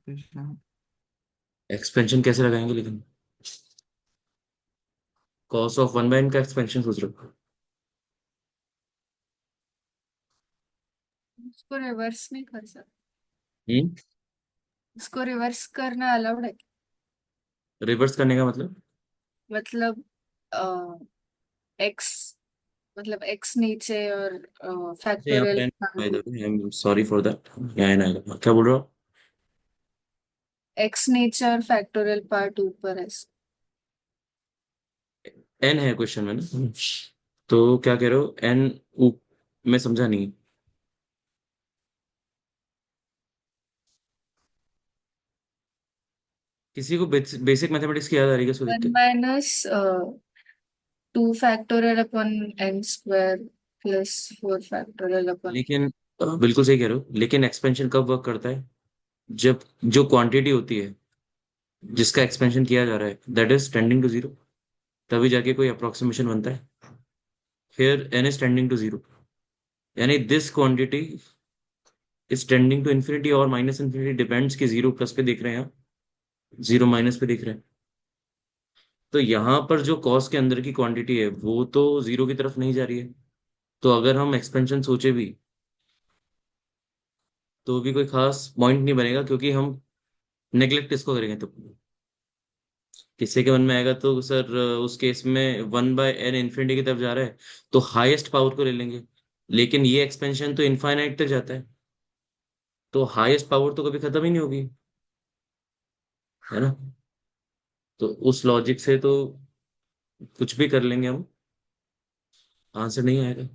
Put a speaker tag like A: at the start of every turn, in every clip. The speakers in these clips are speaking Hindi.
A: एक्सपेंशन।
B: एक्सपेंशन कैसे लगाएंगे लेकिन? Cos of one by n का एक्सपेंशन सोच रहे हो?
A: उसको रिवर्स नहीं कर सकते।
B: हम्म।
A: उसको रिवर्स करना अलाउड है?
B: रिवर्स करने का मतलब?
A: मतलब एक्स, मतलब एक्स नीचे और
B: अच्छा, यहाँ
A: फैक्टोरियल।
B: पे by the way I am sorry for that. यहाँ एन आएगा, क्या बोल रहे हो?
A: एक्स नीचे और फैक्टोरियल पार्ट ऊपर है।
B: एन है क्वेश्चन में ना? तो क्या कह रहे हो एन? मैं समझा नहीं। किसी को बेसिक मैथमेटिक्स की याद आ रही है इसको देख
A: वन
B: के?
A: Minus 2 factorial upon n square plus 4 factorial upon.
B: लेकिन बिल्कुल सही कह रहे हो, लेकिन एक्सपेंशन कब वर्क करता है? जब जो क्वांटिटी होती है जिसका एक्सपेंशन किया जा रहा है that is tending to zero, तभी जाके कोई अप्रोक्सीमेशन बनता है। फिर n is tending to zero, यानी this quantity is tending to infinity और माइनस इन्फिनिटी, डिपेंड्स कि जीरो प्लस पे देख रहे हैं आप, जीरो माइनस पे देख रहे हैं। तो यहाँ पर जो कॉस के अंदर की क्वांटिटी है वो तो जीरो की तरफ नहीं जा रही है। तो अगर हम एक्सपेंशन सोचे भी तो भी कोई खास पॉइंट नहीं बनेगा, क्योंकि हम नेग्लेक्ट इसको करेंगे तो किसी के मन में आएगा तो सर उस केस में वन बाय एन इन्फिनिटी की तरफ जा रहा है तो हाईएस्ट पावर को ले लेंगे। लेकिन ये एक्सपेंशन तो इनफाइनाइट तक जाता है, तो हाईएस्ट पावर तो कभी खत्म ही नहीं होगी, है ना? तो उस लॉजिक से तो कुछ भी कर लेंगे हम, आंसर नहीं आएगा।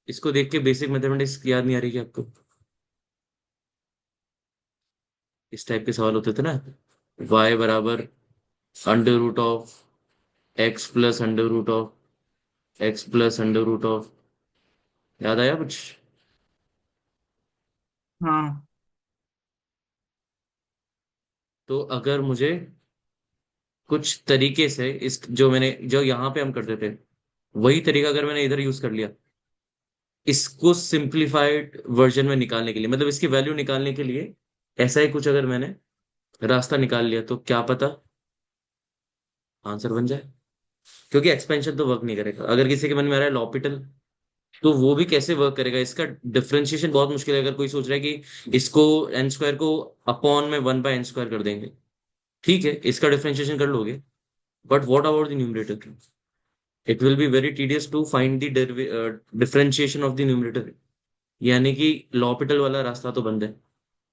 B: इसको देख के बेसिक मैथमेटिक्स याद नहीं आ रही क्या आपको? इस टाइप के सवाल होते थे ना, y बराबर under root of x plus under root of x plus under root of, याद आया कुछ?
A: हाँ।
B: तो अगर मुझे कुछ तरीके से इस जो मैंने जो यहाँ पे हम करते थे वही तरीका अगर मैंने इधर यूज कर लिया, इसको सिंप्लीफाइड वर्जन में निकालने के लिए, मतलब इसकी वैल्यू निकालने के लिए ऐसा ही कुछ अगर मैंने रास्ता निकाल लिया, तो क्या पता आंसर बन जाए। क्योंकि एक्सपेंशन तो वर्क नहीं करेगा। अगर किसी के मन में आ रहा है लॉपिटल, तो वो भी कैसे वर्क करेगा? इसका डिफरेंशिएशन बहुत मुश्किल है। अगर कोई सोच रहा है कि इसको एन स्क्वायर को अपॉन में वन बाय एन स्क्वायर कर देंगे, ठीक है इसका डिफरेंशिएशन कर लोगे, but what about the numerator? It will be very tedious to find the differentiation of the numerator. यानी कि लॉपिटल वाला रास्ता तो बंद है,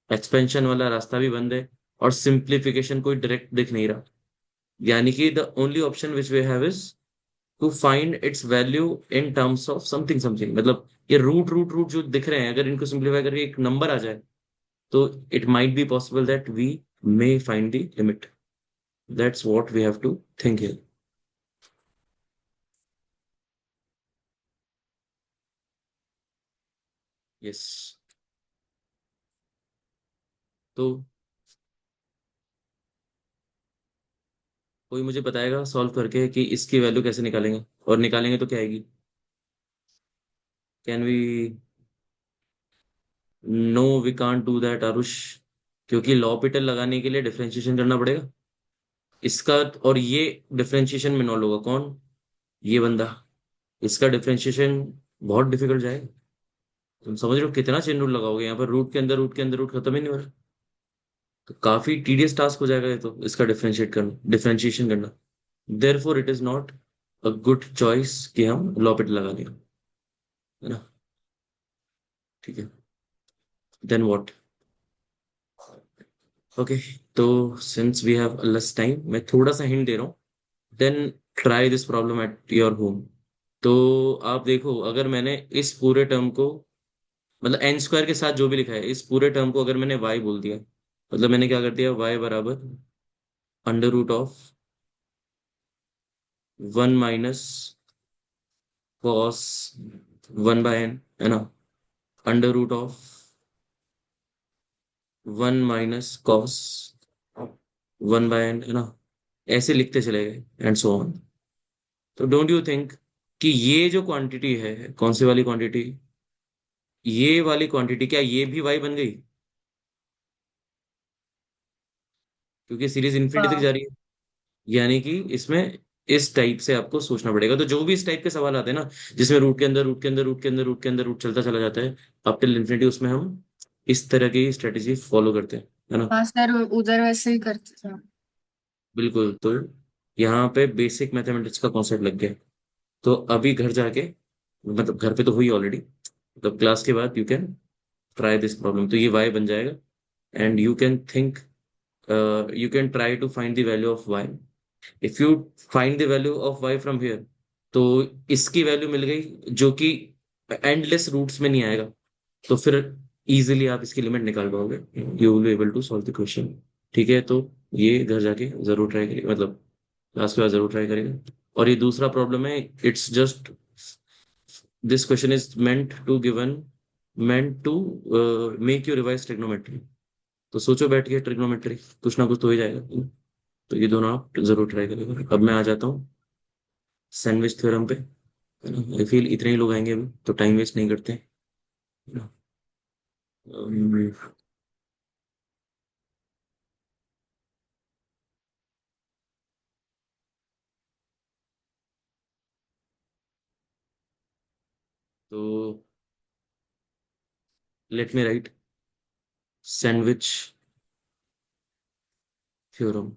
B: एक्सपेंशन वाला रास्ता भी बंद है, और सिंप्लीफिकेशन कोई डायरेक्ट दिख नहीं रहा। यानी कि the only option which we have is to find its value in terms of something something. मतलब ये रूट रूट रूट जो दिख रहे हैं, अगर इनको सिंप्लीफाई करके एक नंबर आ जाए तो it might be possible that we may find the limit. That's what we have to think here. Yes. तो कोई मुझे बताएगा सॉल्व करके कि इसकी वैल्यू कैसे निकालेंगे, और निकालेंगे तो क्या आएगी? Can we? No, we can't do that Aarush, क्योंकि लॉपिटल लगाने के लिए डिफरेंशिएशन करना पड़ेगा इसका। और ये डिफरेंशिएशन में इन्वॉल्व होगा कौन? ये बंदा। इसका डिफरेंशिएशन बहुत डिफिकल्ट जाएगा। तुम समझ रहे हो कितना चेन रूल लगाओगे यहाँ पर? रूट के अंदर रूट के अंदर रूट खत्म ही नहीं हो रहा। तो काफी टीडियस टास्क हो जाएगा ये तो, इसका डिफरेंशिएट करना, डिफरेंशिएशन करना। Therefore it is not a good choice कि हम लॉपिटल लगा लें, है ना? ठीक है, देन व्हाट? ओके, तो since we have less time, मैं थोड़ा सा हिंट दे रहा हूँ, then try this problem at your home. तो आप देखो, अगर मैंने इस पूरे टर्म को, मतलब एन स्क्वायर के साथ जो भी लिखा है, इस पूरे टर्म को अगर मैंने वाई बोल दिया, मतलब मैंने क्या कर दिया, वाई बराबर under root of one minus cos one by n, है ना? Under root of one minus cos one by n, है ना? ऐसे लिखते चले गए एंड सो ऑन। तो डोंट यू थिंक कि ये जो क्वांटिटी है, कौन सी वाली क्वांटिटी, ये वाली क्वांटिटी क्या ये भी y बन गई? क्योंकि सीरीज इन्फिनिटी तक
A: हाँ।
B: जा रही है। यानी कि इसमें इस टाइप से आपको सोचना पड़ेगा। तो जो भी इस टाइप के सवाल आते हैं ना, जिसमें रूट के अंदर रूट के अंदर रूट के अंदर रूट के अंदर रूट चलता चला जाता है अप टिल इन्फिनिटी, उसमें हम इस तरह की स्ट्रेटेजी फॉलो करते हैं, है ना।
A: हाँ सर, उधर वैसे ही करते थे।
B: बिल्कुल। तो यहाँ पे बेसिक मैथमेटिक्स का कॉन्सेप्ट लग गया। तो अभी घर जाके, मतलब घर पे तो हुई ऑलरेडी, तो क्लास के बाद you can try this problem. तो ये y बन जाएगा and you can think, you can try to find the value of y। If you find the value of y from here, तो इसकी वैल्यू मिल गई जो कि एंडलेस रूट्स में नहीं आएगा, तो फिर इजीली आप इसकी लिमिट निकाल पाओगे। You will be able to solve the question. ठीक है, तो ये घर जाके जरूर ट्राई करिए, मतलब क्लास के बाद जरूर ट्राई करेगा। और ये दूसरा प्रॉब्लम है, it's just this question is meant to make you revise trigonometry. तो सोचो बैठ के ट्रिग्नोमेट्री, कुछ ना कुछ तो हो ही जाएगा। तो ये दोनों आप जरूर ट्राई करिएगा। अब मैं आ जाता हूँ सैंडविच थ्योरम पे, है ना। आई फील इतने ही लोग आएंगे अभी, तो टाइम वेस्ट नहीं करते, है ना। अम्म, तो let me right sandwich theorem.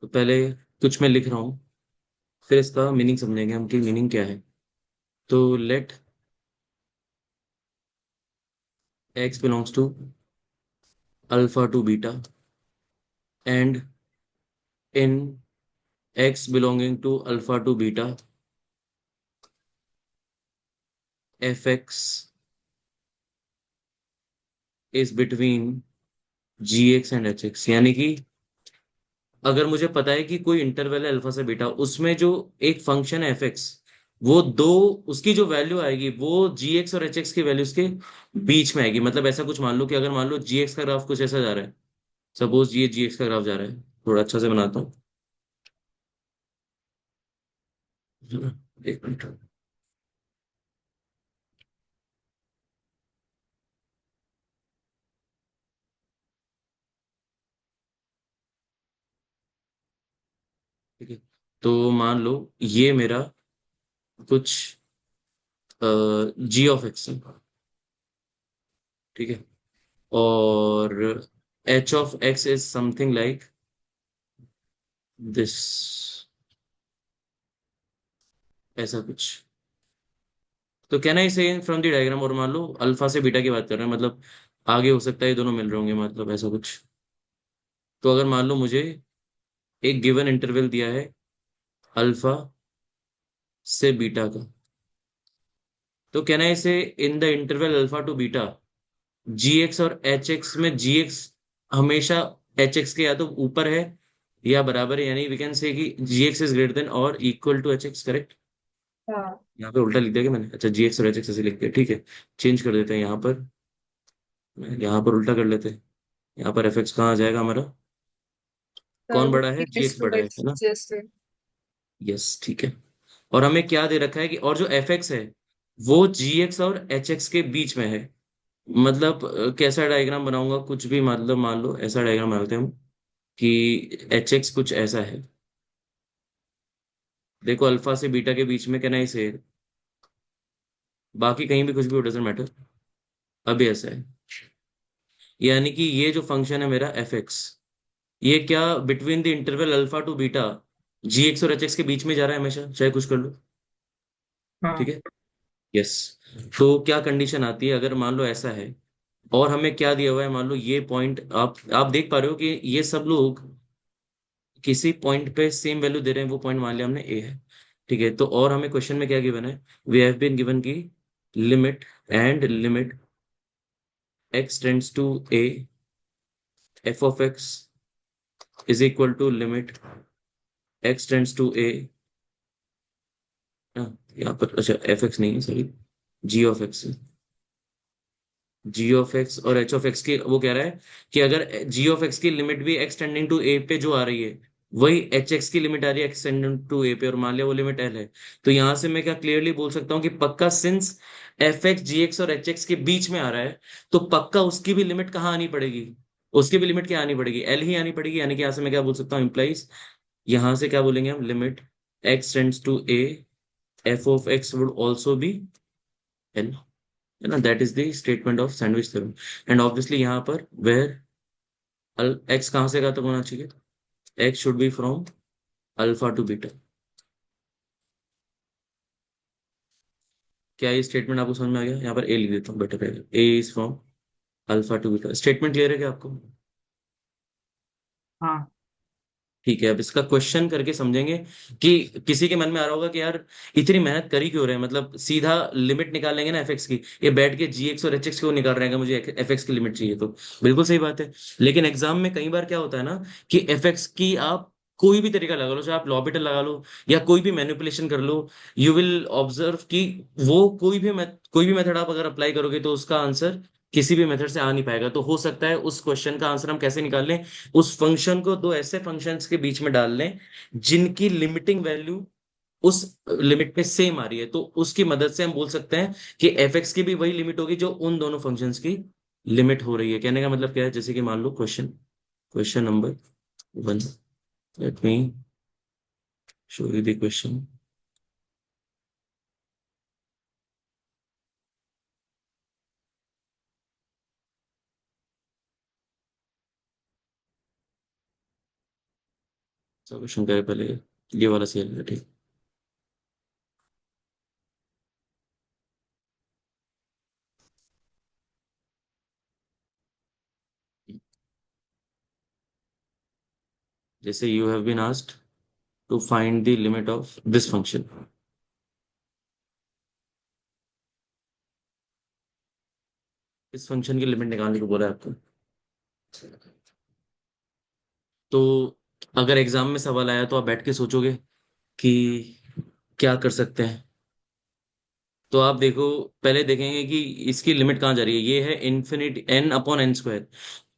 B: तो पहले कुछ मैं लिख रहा हूँ, फिर इसका मीनिंग समझेंगे हम कि मीनिंग क्या है। तो let x belongs to alpha to beta and in x belonging to alpha to beta f x is between g x and h x. यानी कि अगर मुझे पता है कि कोई इंटरवल है अल्फा से बीटा, उसमें जो एक फंक्शन है एफ एक्स, वो दो, उसकी जो वैल्यू आएगी वो जी एक्स और एच एक्स की वैल्यूज के बीच में आएगी। मतलब ऐसा कुछ मान लो कि अगर मान लो जी एक्स का ग्राफ कुछ ऐसा जा रहा है, सपोज ये जी एक्स का ग्राफ जा रहा है, थोड़ा अच्छा से बनाता हूँ, है ना। एक मिनट। ठीक है, तो मान लो ये मेरा कुछ जी ऑफ एक्स है, ठीक है। और h of x is something like this, ऐसा कुछ। तो कहना ही सही फ्रॉम द डायग्राम। और मान लो अल्फा से बीटा की बात कर रहे हैं, मतलब आगे हो सकता है ये दोनों मिल रहे होंगे, मतलब ऐसा कुछ। तो अगर मान लो मुझे एक गिवन इंटरवल दिया है अल्फा से बीटा का, तो कहना है इसे in the interval alpha to beta g x और एच एक्स में जी एक्स हमेशा एच एक्स के या तो ऊपर है या बराबर है। यानी वी कैन से कि g x is greater than और equal to h x, correct.
A: हाँ
B: यहाँ पे उल्टा लिख दिया कि मैंने, अच्छा जी एक्स और एच एक्स ऐसे लिख दिया, ठीक है। चेंज कर देते हैं यहाँ पर, यहाँ पर उल्टा कर लेते हैं। यहाँ पर एफ एक्स कहाँ आ जाएगा हमारा, कौन
A: सर,
B: बड़ा है, जी एक्स बड़ा है ना।
A: जैसे।
B: यस, ठीक है। और हमें क्या दे रखा है कि और जो एफ एक्स है वो जी एक्स और एच एक्स के बीच में है। मतलब कैसा डायग्राम बनाऊंगा कुछ भी, मतलब मान लो ऐसा डायग्राम बनाते हैं हम कि एच एक्स कुछ ऐसा है। देखो अल्फा से बीटा के बीच में कहना है इसे, बाकी कहीं भी कुछ भी हो डजेंट मैटर, अभी ऐसा है। यानी कि ये जो फंक्शन है मेरा एफ एक्स, ये क्या between the interval alpha to beta g x और एच एक्स के बीच में जा रहा है हमेशा, चाहे कुछ कर लो, ठीक
A: हाँ
B: है। यस। तो क्या कंडीशन आती है अगर मान लो ऐसा है, और हमें क्या दिया हुआ है, मान लो ये पॉइंट आप देख पा रहे हो कि ये सब लोग किसी पॉइंट पे सेम वैल्यू दे रहे हैं, वो पॉइंट मान लिया हमने ए है, ठीक है। तो और हमें क्वेश्चन में क्या गिवन है, वी हैव बीन गिवन की limit x tends to a f of x is equal to limit x tends to a, यहाँ पर अच्छा एफ एक्स नहीं है, sorry, g of x. G of x और एच ऑफ एक्स की वो कह रहा है कि अगर जी ऑफ एक्स की लिमिट भी एक्स टेंडिंग टू ए पे जो आ रही है, वही एच एक्स की लिमिट आ रही है एक्सटेंडेड टू ए पे, और मान लिया वो लिमिट एल है। तो यहां से मैं क्या क्लियरली बोल सकता हूँ कि पक्का सिंस एफ एक्स जी एक्स और एच एक्स के बीच में आ रहा है, तो पक्का उसकी भी लिमिट कहाँ आनी पड़ेगी, उसकी भी लिमिट क्या आनी पड़ेगी, एल ही आनी पड़ेगी। यानी कि यहां से मैं क्या बोल सकता हूँ, इम्प्लाइज, यहां से क्या बोलेंगे हम, limit x tends to a, f of x would also be l, है ना। That is the statement of sandwich theorem. And obviously यहाँ पर वेयर एक्स कहाँ से कहाँ तक होना चाहिए, x should be from alpha to beta. क्या ये स्टेटमेंट आपको समझ में आ गया? यहाँ पर ए लिख देता हूँ, बेटर रहेगा, a is from alpha to beta. Statement clear है क्या आपको?
C: हाँ।
B: ठीक है, अब इसका क्वेश्चन करके समझेंगे कि किसी के मन में आ रहा होगा कि यार इतनी मेहनत करी क्यों रहे हैं, मतलब सीधा लिमिट निकाल लेंगे ना एफएक्स की, ये बैठ के जी एक्स और एच एक्स क्यों निकाल रहे हैं, मुझे एफएक्स की लिमिट चाहिए तो। बिल्कुल सही बात है। लेकिन एग्जाम में कई बार क्या होता है ना कि एफएक्स की आप कोई भी तरीका लगा लो, चाहे आप लॉपिटल लगा लो या कोई भी मैनिपुलेशन कर लो, यू विल ऑब्जर्व कि वो कोई भी मेथड आप अगर अप्लाई करोगे तो उसका आंसर किसी भी मेथड से आ नहीं पाएगा। तो हो सकता है उस क्वेश्चन का आंसर हम कैसे निकाल लें, उस फंक्शन को दो ऐसे फंक्शंस के बीच में डाल लें जिनकी लिमिटिंग वैल्यू उस लिमिट पे सेम आ रही है, तो उसकी मदद से हम बोल सकते हैं कि एफ एक्स की भी वही लिमिट होगी जो उन दोनों फंक्शंस की लिमिट हो रही है। कहने का मतलब क्या है, जैसे कि मान लो question, question number 1, let me show you the question. Question क्या है पहले, ये वाला सही है ठीक। जैसे you have been asked to find the limit of this function, इस फंक्शन की लिमिट निकालने को बोला है आपको। तो अगर एग्जाम में सवाल आया तो आप बैठ के सोचोगे कि क्या कर सकते हैं। तो आप देखो, पहले देखेंगे कि इसकी लिमिट कहाँ जा रही है, ये है infinity n upon n square.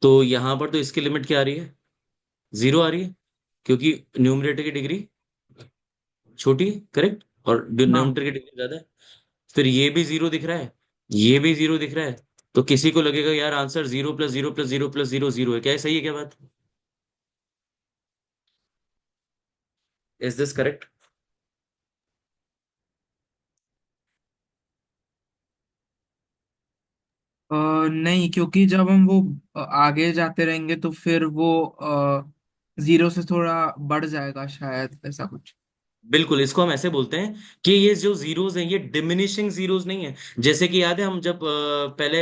B: तो यहाँ पर तो इसकी लिमिट क्या आ रही है, जीरो आ रही है, क्योंकि न्यूमरेटर की डिग्री छोटी है, करेक्ट, और
C: हाँ,
B: डिनोमिनेटर की डिग्री ज्यादा है। फिर ये भी जीरो दिख रहा है, ये भी जीरो दिख रहा है। तो किसी को लगेगा यार answer zero plus zero plus zero plus zero zero है, क्या है, सही है क्या बात? Is this correct?
C: नहीं, क्योंकि जब हम वो आगे जाते रहेंगे तो फिर वो जीरो से थोड़ा बढ़ जाएगा शायद, ऐसा कुछ।
B: बिल्कुल, इसको हम ऐसे बोलते हैं कि ये जो जीरोस हैं ये डिमिनिशिंग जीरोस नहीं है। जैसे कि याद है हम जब पहले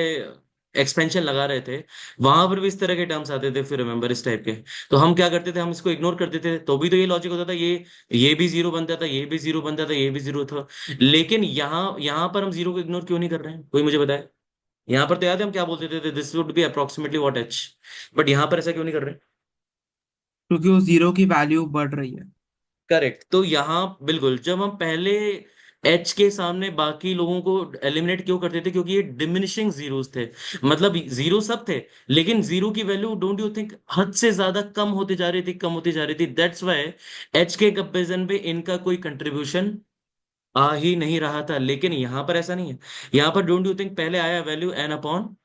B: एक्सपेंशन लगा रहे थे, वहां पर भी इस तरह के टर्म्स आते थे, फिर रिमेंबर इस टाइप के, तो हम क्या करते थे, हम इसको इग्नोर करते थे, तो भी तो ये लॉजिक होता था, ये भी जीरो बनता था, ये भी जीरो बनता था, ये भी जीरो था। लेकिन यहाँ यहाँ पर हम जीरो को इग्नोर क्यों नहीं कर रहे हैं, कोई मुझे बताए। यहाँ पर तो याद है हम क्या बोलते थे, this would be approximately what H, but यहाँ पर ऐसा क्यों नहीं कर रहे?
C: क्योंकि वो जीरो की वैल्यू बढ़ रही है।
B: करेक्ट। तो यहाँ बिल्कुल, जब हम पहले एच के सामने बाकी लोगों को एलिमिनेट क्यों करते थे, क्योंकि ये डिमिनिशिंग जीरोस थे, मतलब जीरो सब थे, लेकिन जीरो की वैल्यू डोंट यू थिंक हद से ज्यादा कम होती जा रही थी, कम होती जा रही थी। दैट्स वाई एच के कंपेरिजन पे इनका कोई कंट्रीब्यूशन आ ही नहीं रहा था। लेकिन यहाँ पर ऐसा नहीं है, यहाँ पर डोंट यू थिंक पहले आया वैल्यू एन अपॉन,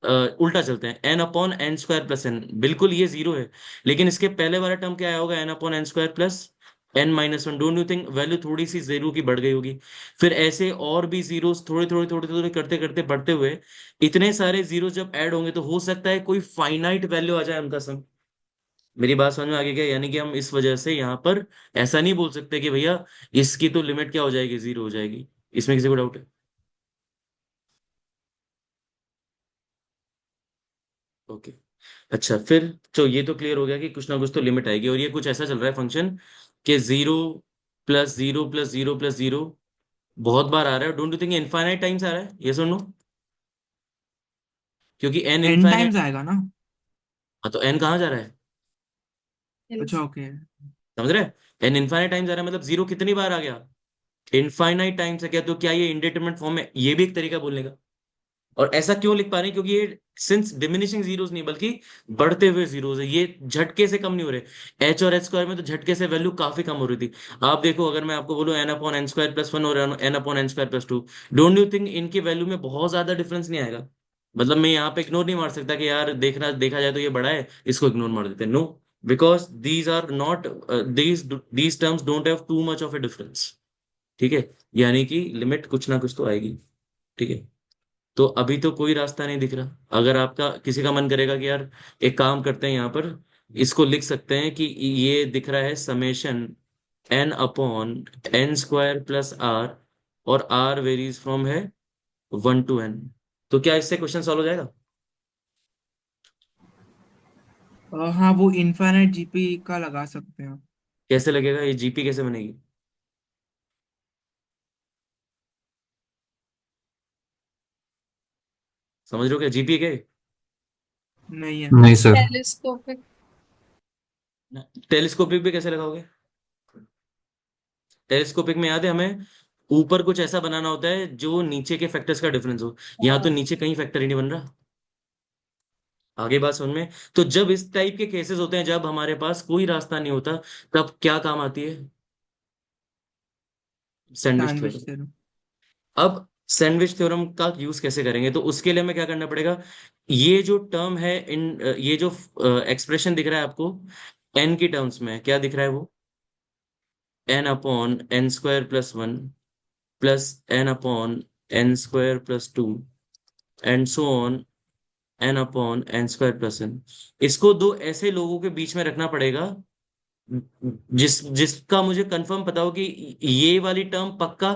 B: उल्टा चलते हैं, n upon n square plus n, बिल्कुल ये जीरो है, लेकिन इसके पहले वाला टर्म क्या आया होगा, n upon n square plus n minus one. Don't you think value थोड़ी सी जीरो की बढ़ गई होगी? फिर ऐसे और भी जीरोस थोड़े थोड़े थोड़े थोड़े करते करते बढ़ते हुए इतने सारे जीरो जब ऐड होंगे तो हो सकता है कोई फाइनाइट वैल्यू आ जाए उनका सम। मेरी बात समझ में आ गई क्या? यानी कि हम इस वजह से यहाँ पर ऐसा नहीं बोल सकते कि भैया इसकी तो लिमिट क्या हो जाएगी, जीरो हो जाएगी। इसमें किसी को डाउट है? ओके। अच्छा, फिर तो ये तो क्लियर हो गया कि कुछ ना कुछ तो लिमिट आएगी, और ये कुछ ऐसा चल रहा है फंक्शन कि zero plus zero plus zero plus zero बहुत बार आ रहा है। Don't you think infinite times आ रहा है, ये सुन लो, क्योंकि एन
C: एन
B: इनफाइनाइट।
C: टाइम्स आएगा ना?
B: हाँ, तो एन कहाँ जा रहा है,
C: अच्छा, ओके।
B: समझ रहे? एन इनफाइनाइट टाइम्स आ रहा है, मतलब जीरो कितनी बार आ गया, इनफाइनाइट टाइम्स है क्या? तो क्या ये इंडिटरमिनेट फॉर्म में, ये भी एक तरीका बोलने का। और ऐसा क्यों लिख पा रहे हैं, क्योंकि ये सिंस डिमिनिशिंग जीरोस नहीं बल्कि बढ़ते हुए जीरोस है, ये झटके से कम नहीं हो रहे। एच और एच स्क्वायर में तो झटके से वैल्यू काफी कम हो रही थी। आप देखो, अगर मैं आपको बोलूं n upon n square plus one और n upon n square plus two, don't you think इनकी वैल्यू में बहुत ज्यादा डिफरेंस नहीं आएगा? मतलब मैं यहाँ पे इग्नोर नहीं मार सकता कि यार देखना देखा जाए तो ये बड़ा है, इसको इग्नोर मार देते हैं। No, because these are not, these terms don't have too much of a difference. ठीक है, यानी कि लिमिट कुछ ना कुछ तो आएगी। ठीक है, तो अभी तो कोई रास्ता नहीं दिख रहा। अगर आपका किसी का मन करेगा कि यार एक काम करते हैं, यहाँ पर इसको लिख सकते हैं कि ये दिख रहा है summation n upon n square plus r, और आर वेरीज फ्रॉम है 1 to n। तो क्या इससे क्वेश्चन सॉल्व हो जाएगा?
C: हाँ, वो इनफाइनाइट जीपी का लगा सकते हैं।
B: कैसे लगेगा, ये जीपी कैसे बनेगी? समझ रहे हो क्या जीपी क्या है?
C: नहीं है।
D: नहीं सर।
A: टेलीस्कोपिक।
B: टेलीस्कोपिक भी कैसे लगाओगे? टेलीस्कोपिक में याद है हमें ऊपर कुछ ऐसा बनाना होता है जो नीचे के फैक्टर्स का डिफरेंस हो। यहाँ तो
A: हाँ।
B: नीचे कहीं फैक्टर ही नहीं बन रहा। आगे बात समझ में? तो जब इस टाइप के केसेस होते हैं, जब हमारे पास कोई रास्ता नहीं होता, तब क्या काम आती है? Sandwich
C: sandwich
B: theorem.
C: थ्योरम।
B: अब सैंडविच थ्योरम का यूज कैसे करेंगे? तो उसके लिए हमें क्या करना पड़ेगा, ये जो टर्म है इन ये जो एक्सप्रेशन दिख रहा है आपको एन की टर्म्स में, क्या दिख रहा है वो? N upon n square plus one plus n upon n square plus two and so on n upon n square plus n. इसको दो ऐसे लोगों के बीच में रखना पड़ेगा जिसका मुझे कंफर्म पता हो कि ये वाली टर्म पक्का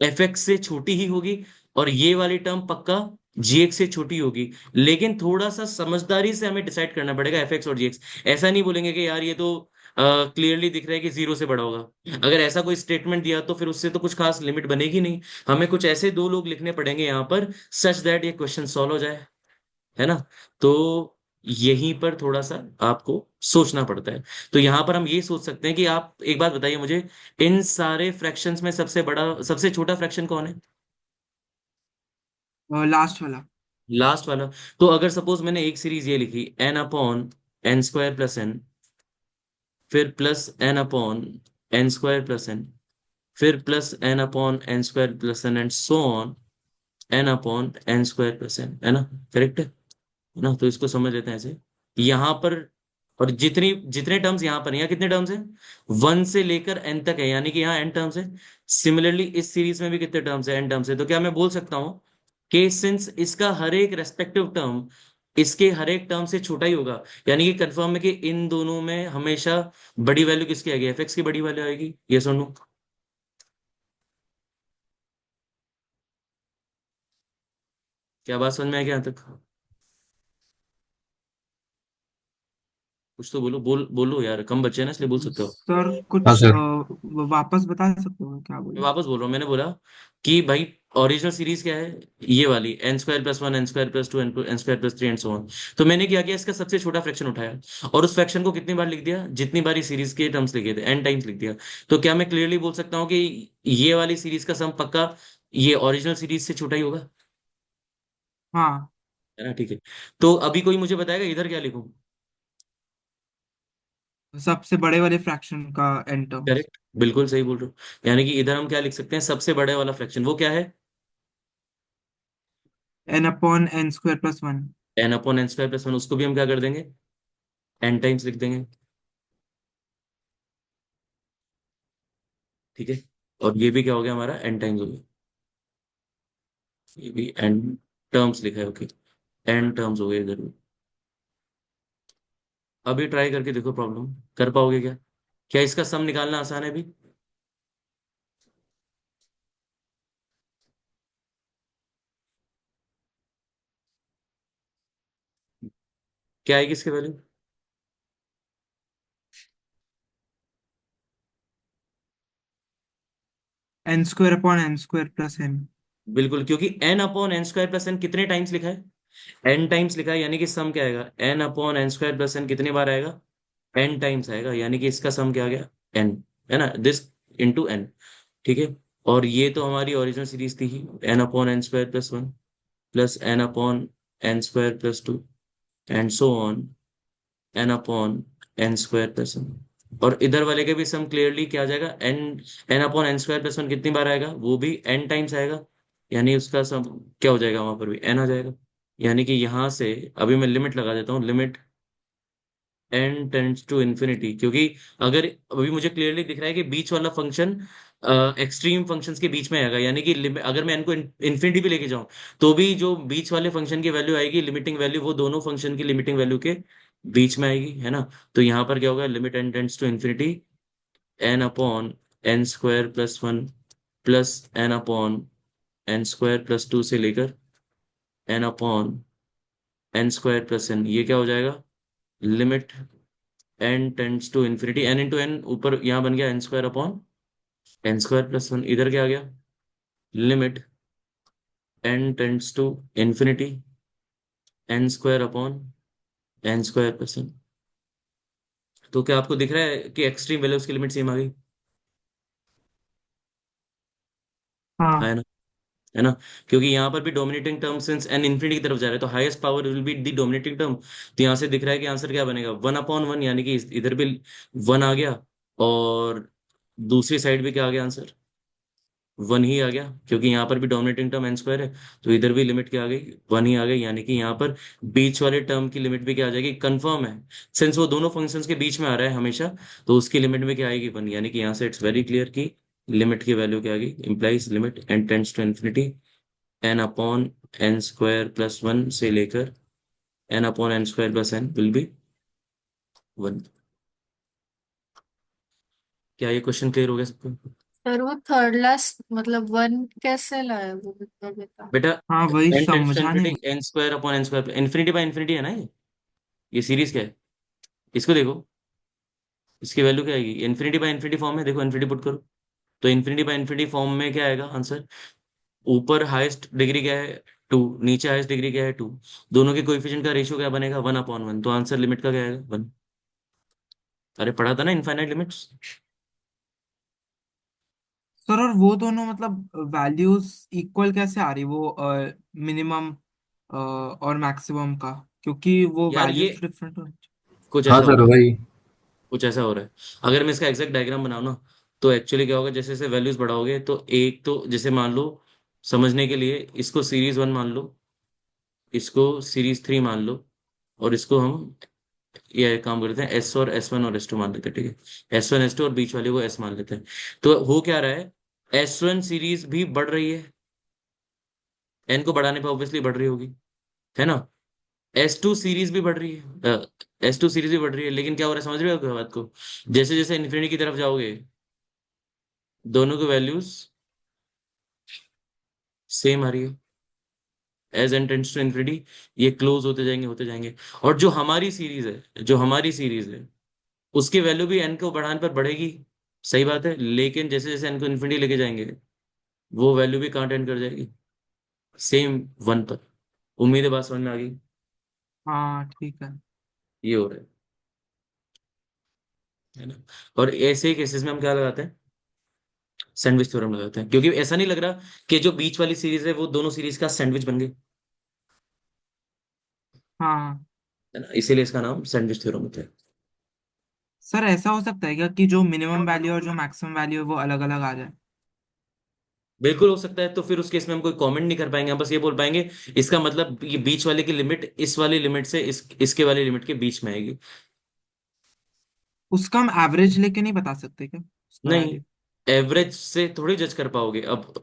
B: एफ एक्स से छोटी ही होगी, और ये वाली टर्म पक्का जी एक्स से छोटी होगी। लेकिन थोड़ा सा समझदारी से हमें डिसाइड करना पड़ेगा एफ एक्स और जी एक्स। ऐसा नहीं बोलेंगे कि यार ये तो क्लियरली दिख रहा है कि जीरो से बड़ा होगा। अगर ऐसा कोई स्टेटमेंट दिया तो फिर उससे तो कुछ खास लिमिट बनेगी नहीं। हमें कुछ ऐसे दो लोग लिखने पड़ेंगे यहाँ पर सच दैट ये क्वेश्चन सॉल्व हो जाए, है ना? तो यहीं पर थोड़ा सा आपको सोचना पड़ता है। तो यहां पर हम ये सोच सकते हैं कि आप एक बात बताइए मुझे, इन सारे फ्रैक्शंस में सबसे बड़ा सबसे छोटा फ्रैक्शन कौन है?
C: लास्ट वाला।
B: लास्ट वाला। तो अगर सपोज मैंने एक सीरीज ये लिखी n upon n square plus n, फिर plus n upon n square plus n, फिर plus n upon n square plus n and so on n upon n square plus n, है ना? करेक्ट है ना? तो इसको समझ लेते हैं ऐसे यहां पर। और जितनी जितने टर्म्स यहाँ पर, यहाँ कितने टर्म्स हैं? 1 से लेकर n तक है, यानी कि यहाँ n टर्म्स है। सिमिलरली इस सीरीज में भी कितने टर्म्स है? n टर्म्स है। तो क्या मैं बोल सकता हूँ कि सिंस इसका हर एक रेस्पेक्टिव टर्म इसके हर एक टर्म से छोटा ही होगा, यानी कि कंफर्म है कि इन दोनों में हमेशा बड़ी वैल्यू किसकी आएगी? एफ एक्स की बड़ी वैल्यू आएगी। ये सुन लो, क्या बात समझ में आएगी यहाँ तक? कुछ तो बोलो, बोलो यार, कम बच्चे हैं ना इसलिए बोल सकते हो।
C: सर
D: हाँ
C: कुछ
D: सर।
C: वापस बता सकते हो क्या
B: मैं
C: बोले?
B: वापस बोल रहा हूँ, मैंने बोला कि भाई ओरिजिनल सीरीज क्या है? ये वाली n square plus one n square plus two n square plus three and so on. तो मैंने क्या किया, इसका सबसे छोटा फ्रैक्शन उठाया और उस फ्रैक्शन को कितनी बार लिख दिया? जितनी बार सीरीज के टर्म्स लिखे थे एन टाइम्स लिख दिया। तो क्या मैं क्लियरली बोल सकता हूँ कि ये वाली सीरीज का सम पक्का ये ओरिजिनल सीरीज से छोटा ही होगा,
C: हाँ।
B: है ना? ठीक है, तो अभी कोई मुझे बताएगा इधर क्या लिखूं?
C: सबसे बड़े वाले फ्रैक्शन का एन टर्म्स।
B: करेक्ट, बिल्कुल सही बोल रहे हो। यानी कि इधर हम क्या लिख सकते हैं, सबसे बड़े वाला फ्रैक्शन वो क्या है?
C: N upon n square plus one.
B: N upon n square plus one, उसको भी हम क्या कर देंगे? एन टाइम्स लिख देंगे। ठीक है, और ये भी क्या हो गया हमारा? एन टाइम्स हो गया। ये भी एन टर्म्स लिखा है, ओके। एन टर्म्स हो गए इधर भी। अभी ट्राई करके देखो, प्रॉब्लम कर पाओगे क्या? क्या इसका सम निकालना आसान है भी? क्या आएगी इसके value?
C: N square upon n square plus n.
B: बिल्कुल, क्योंकि n upon n square plus n कितने टाइम्स लिखा है? एन टाइम्स लिखा है, यानी कि सम क्या आएगा? N upon n square plus n कितनी बार आएगा? एन टाइम्स आएगा, यानी कि इसका सम क्या आ गया? एन, है ना? This into n. ठीक है, और ये तो हमारी ओरिजिनल सीरीज थी ही, n upon n square plus one. Plus n upon n square plus two and so on n upon n square plus one. और इधर वाले के भी सम क्लियरली क्या आ जाएगा, n n upon n square plus one कितनी बार आएगा, वो भी एन टाइम्स आएगा, यानी उसका सम क्या हो जाएगा, वहां पर भी एन आ जाएगा। यानी कि यहां से अभी मैं लिमिट लगा देता हूँ, limit n tends to infinity, क्योंकि अगर अभी मुझे क्लियरली दिख रहा है कि बीच वाला फंक्शन एक्सट्रीम फंक्शंस के बीच में आएगा, यानी कि अगर मैं इनको इन्फिनिटी भी लेके जाऊं तो भी जो बीच वाले फंक्शन की वैल्यू आएगी, लिमिटिंग वैल्यू, वो दोनों फंक्शन की लिमिटिंग वैल्यू के बीच में आएगी, है ना। तो यहाँ पर क्या होगा, limit n tends to infinity n upon n square plus one plus n upon n square plus two से लेकर n upon n square plus n, ये क्या हो जाएगा, limit n tends to infinity, n into n ऊपर यहाँ बन गया n square upon n square plus one, इधर क्या आ गया, limit n tends to infinity n square upon n square plus one. तो क्या आपको दिख रहा है कि एक्सट्रीम वैल्यूज की लिमिट सेम आ गई,
C: हाँ
B: है ना। क्योंकि यहाँ पर भी dominating term since n infinity की तरफ जा रहा है तो highest power will be the dominating term. तो यहाँ से दिख रहा है कि आंसर क्या बनेगा, वन अपॉन वन, यानी कि इधर भी वन आ गया और दूसरी साइड भी क्या आ गया आंसर, वन ही आ गया, क्योंकि यहाँ पर भी डोमिनेटिंग टर्म एन स्क्वायर है, तो इधर भी लिमिट क्या आ गई, वन ही आ गई, यानी कि यहाँ पर बीच वाले टर्म की लिमिट भी क्या आ जाएगी, कंफर्म है, सिंस वो दोनों फंक्शंस के बीच में आ रहा है हमेशा, तो उसकी लिमिट में क्या आएगी, वन, यानी कि यहाँ से इट्स वेरी क्लियर कि लिमिट की वैल्यू क्या आ गई, implies limit n tends to infinity n upon n square plus one से लेकर n upon n square plus n will be one. क्या ये क्वेश्चन क्लियर हो गया सबको?
A: सर वो थर्ड लास्ट मतलब वन कैसे लाए वो बता।
B: बेटा
C: हाँ, वही
B: एन टेंड्स टू
C: समझा नहीं
B: इन्फिनिटी
C: मुझे।
B: N square upon n square, infinity by infinity है ना ये सीरीज क्या है, इसको देखो, इसकी वैल्यू क्या आएगी, इन्फिनिटी बाय इन्फिनिटी फॉर्म में, देखो इन्फिनिटी पुट करो, तो इन्फिनिटी बाय इन्फिनिटी फॉर्म में क्या आएगा आंसर, ऊपर हाईएस्ट डिग्री क्या है, टू, नीचे हाईएस्ट डिग्री क्या है, टू, दोनों के कोएफिशिएंट का रेशियो क्या बनेगा, वन अपॉन वन, तो आंसर लिमिट का क्या आएगा, वन। अरे पढ़ा था ना इनफाइनाइट लिमिट्स।
C: सर, और वो दोनों मतलब वैल्यूज इक्वल कैसे आ रही, वो मिनिमम और मैक्सिमम का, क्योंकि वो
B: यार ये
C: वैल्यूज तो डिफरेंट हो।
B: कुछ
D: हाँ
B: ऐसा हो
D: सर
B: रहा है,
D: वही।
B: कुछ ऐसा हो रहा है। अगर मैं इसका एग्जैक्ट डायग्राम बनाऊं ना, तो एक्चुअली क्या होगा, जैसे जैसे वैल्यूज बढ़ाओगे तो एक तो जैसे मान लो, समझने के लिए इसको सीरीज वन मान लो, इसको सीरीज थ्री मान लो, और इसको हम ये काम करते हैं एस और एस वन और एस टू मान लेते हैं, ठीक है, एस वन एस टू और बीच वाले को एस मान लेते हैं। तो हो क्या रहा है, एस वन सीरीज भी बढ़ रही है, एन को बढ़ाने पर ऑब्वियसली बढ़ रही होगी, है ना। एस टू सीरीज भी बढ़ रही है, एस टू सीरीज भी बढ़ रही है, लेकिन क्या हो रहा है, समझ रहे हो बात को, जैसे जैसे इन्फिनिटी की तरफ जाओगे दोनों की वैल्यूज सेम आ रही है, as n tends to infinity ये क्लोज होते जाएंगे, होते जाएंगे। और जो हमारी सीरीज है, जो हमारी सीरीज है, उसकी वैल्यू भी एन को बढ़ाने पर बढ़ेगी, सही बात है, लेकिन जैसे जैसे एन को इन्फिनिटी लेके जाएंगे वो वैल्यू भी कहाँ टेंड कर जाएगी, सेम वन पर। उम्मीद है बात समझ में आ गई।
C: हाँ ठीक है।
B: ये हो रहा है ना। और ऐसे ही केसेस में हम क्या लगाते हैं, सैंडविच थ्योरम लगाते हैं, क्योंकि ऐसा नहीं लग रहा कि जो बीच वाली सीरीज है वो दोनों सीरीज का सैंडविच बन गई,
C: हाँ
B: है ना, इसीलिए इसका नाम सैंडविच थ्योरम होता है।
C: सर, ऐसा हो सकता है क्या कि जो मिनिमम वैल्यू और जो मैक्सिमम वैल्यू है वो अलग अलग आ जाए?
B: बिल्कुल हो सकता है, तो फिर उस केस में हम कोई कमेंट नहीं कर पाएंगे, हम बस ये बोल पाएंगे इसका मतलब ये बीच वाले की लिमिट इस वाली लिमिट से इसके वाली लिमिट के बीच में आएगी।
C: उसका हम एवरेज लेके नहीं बता सकते क्या, उसका
B: नहीं,
C: वैल्यू?
B: एवरेज से थोड़ी जज कर पाओगे अब,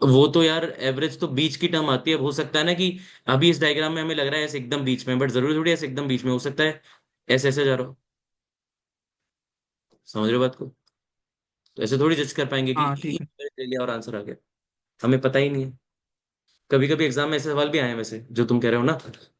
B: वो तो यार एवरेज तो बीच की टर्म आती है, अब हो सकता है ना कि अभी इस डायग्राम में हमें लग रहा है ऐसे एकदम बीच में, बट जरूरी थोड़ी ऐसे एकदम बीच में हो सकता है, ऐसे ऐसे जा रहा हो, समझ रहे हो बात को। तो ऐसे थोड़ी जज कर पाएंगे कि
C: हाँ
B: ये
C: ठीक है।
B: average ले लिया और आंसर आ गया, हमें पता ही नहीं है। कभी कभी एग्जाम में ऐसे सवाल भी आए हैं वैसे, जो तुम कह रहे हो ना,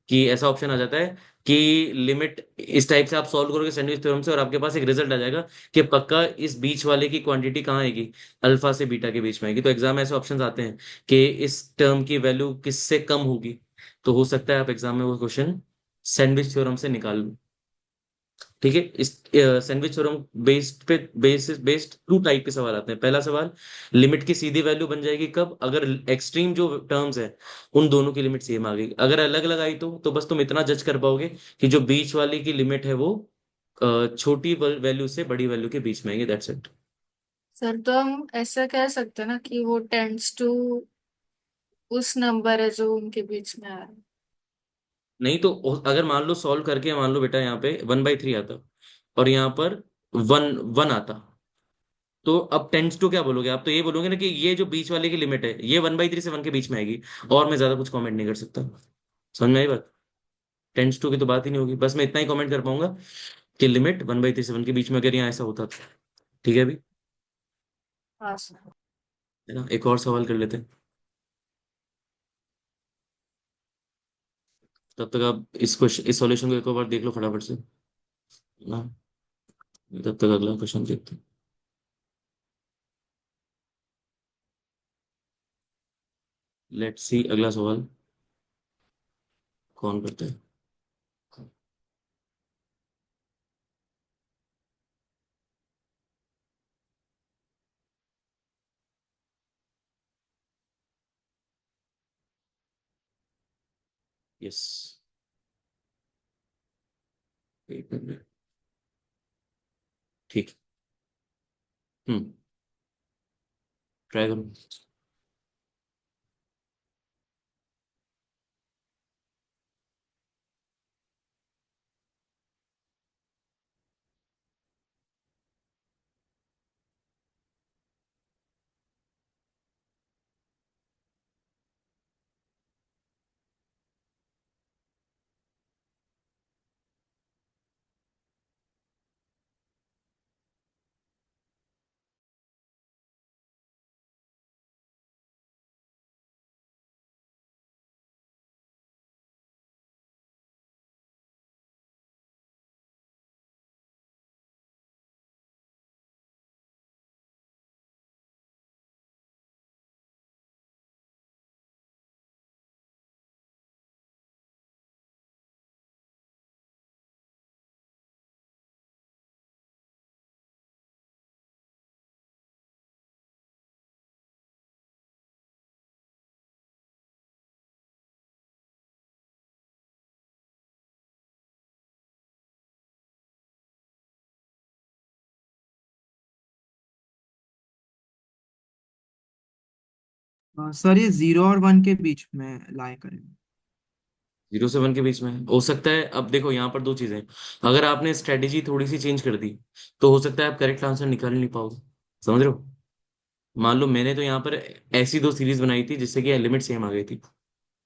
B: कि ऐसा ऑप्शन आ जाता है कि लिमिट इस टाइप से आप सॉल्व करोगे सैंडविच थ्योरम से, और आपके पास एक रिजल्ट आ जाएगा कि पक्का इस बीच वाले की क्वांटिटी कहाँ आएगी, अल्फा से बीटा के बीच में आएगी। तो एग्जाम में ऐसे ऑप्शंस आते हैं कि इस टर्म की वैल्यू किससे कम होगी, तो हो सकता है आप एग्जाम में वो क्वेश्चन सैंडविच थ्योरम से निकाल लो। ठीक है। इस sandwich theorem based two type के सवाल आते हैं। पहला सवाल, लिमिट की सीधी वैल्यू बन जाएगी कब, अगर एक्सट्रीम जो टर्म्स है उन दोनों की लिमिट सेम आ गई। अगर अलग अलग आई तो बस तुम इतना जज कर पाओगे कि जो बीच वाली की लिमिट है वो छोटी वैल्यू से बड़ी वैल्यू के बीच में आएंगे, दैट्स इट।
A: सर तो हम ऐसा कह सकते हैं ना कि वो टेंड्स टू उस नंबर है जो उनके बीच में आ रहा है।
B: नहीं तो अगर मान लो सॉल्व करके, मान लो बेटा यहाँ पे 1/3 आता और यहाँ पर 1 1 आता, तो अब टेंस टू क्या बोलोगे आप? तो ये बोलोगे ना कि ये जो बीच वाले की लिमिट है ये 1/3 से 1 के बीच में आएगी। और मैं ज्यादा कुछ कमेंट नहीं कर सकता। समझ में आई बात? टेंस टू की तो बात ही नहीं होगी, बस मैं इतना ही कमेंट कर पाऊंगा कि लिमिट 1/3 से 1 के बीच में, अगर यहाँ ऐसा होता तो। ठीक है अभी,
A: हाँ सर।
B: है ना? एक और सवाल कर लेते हैं। तब तक आप इस सॉल्यूशन को एक और बार देख लो फटाफट से, है ना? तब तक अगला क्वेश्चन देखते हैं। लेट्स सी अगला सवाल कौन करता है। यस, एक मिनट। ठीक। हम्म, ट्राई करो।
C: सर ये 0 और 1 के बीच में लाई करेंगे।
B: 0 से 1 के बीच में हो सकता है। अब देखो यहाँ पर दो चीजें, अगर आपने स्ट्रेटेजी थोड़ी सी चेंज कर दी तो हो सकता है आप करेक्ट आंसर निकाल ही नहीं पाओगे। समझ रहे हो? मान लो मैंने तो यहाँ पर ऐसी दो सीरीज बनाई थी जिससे कि लिमिट सेम आ गई थी।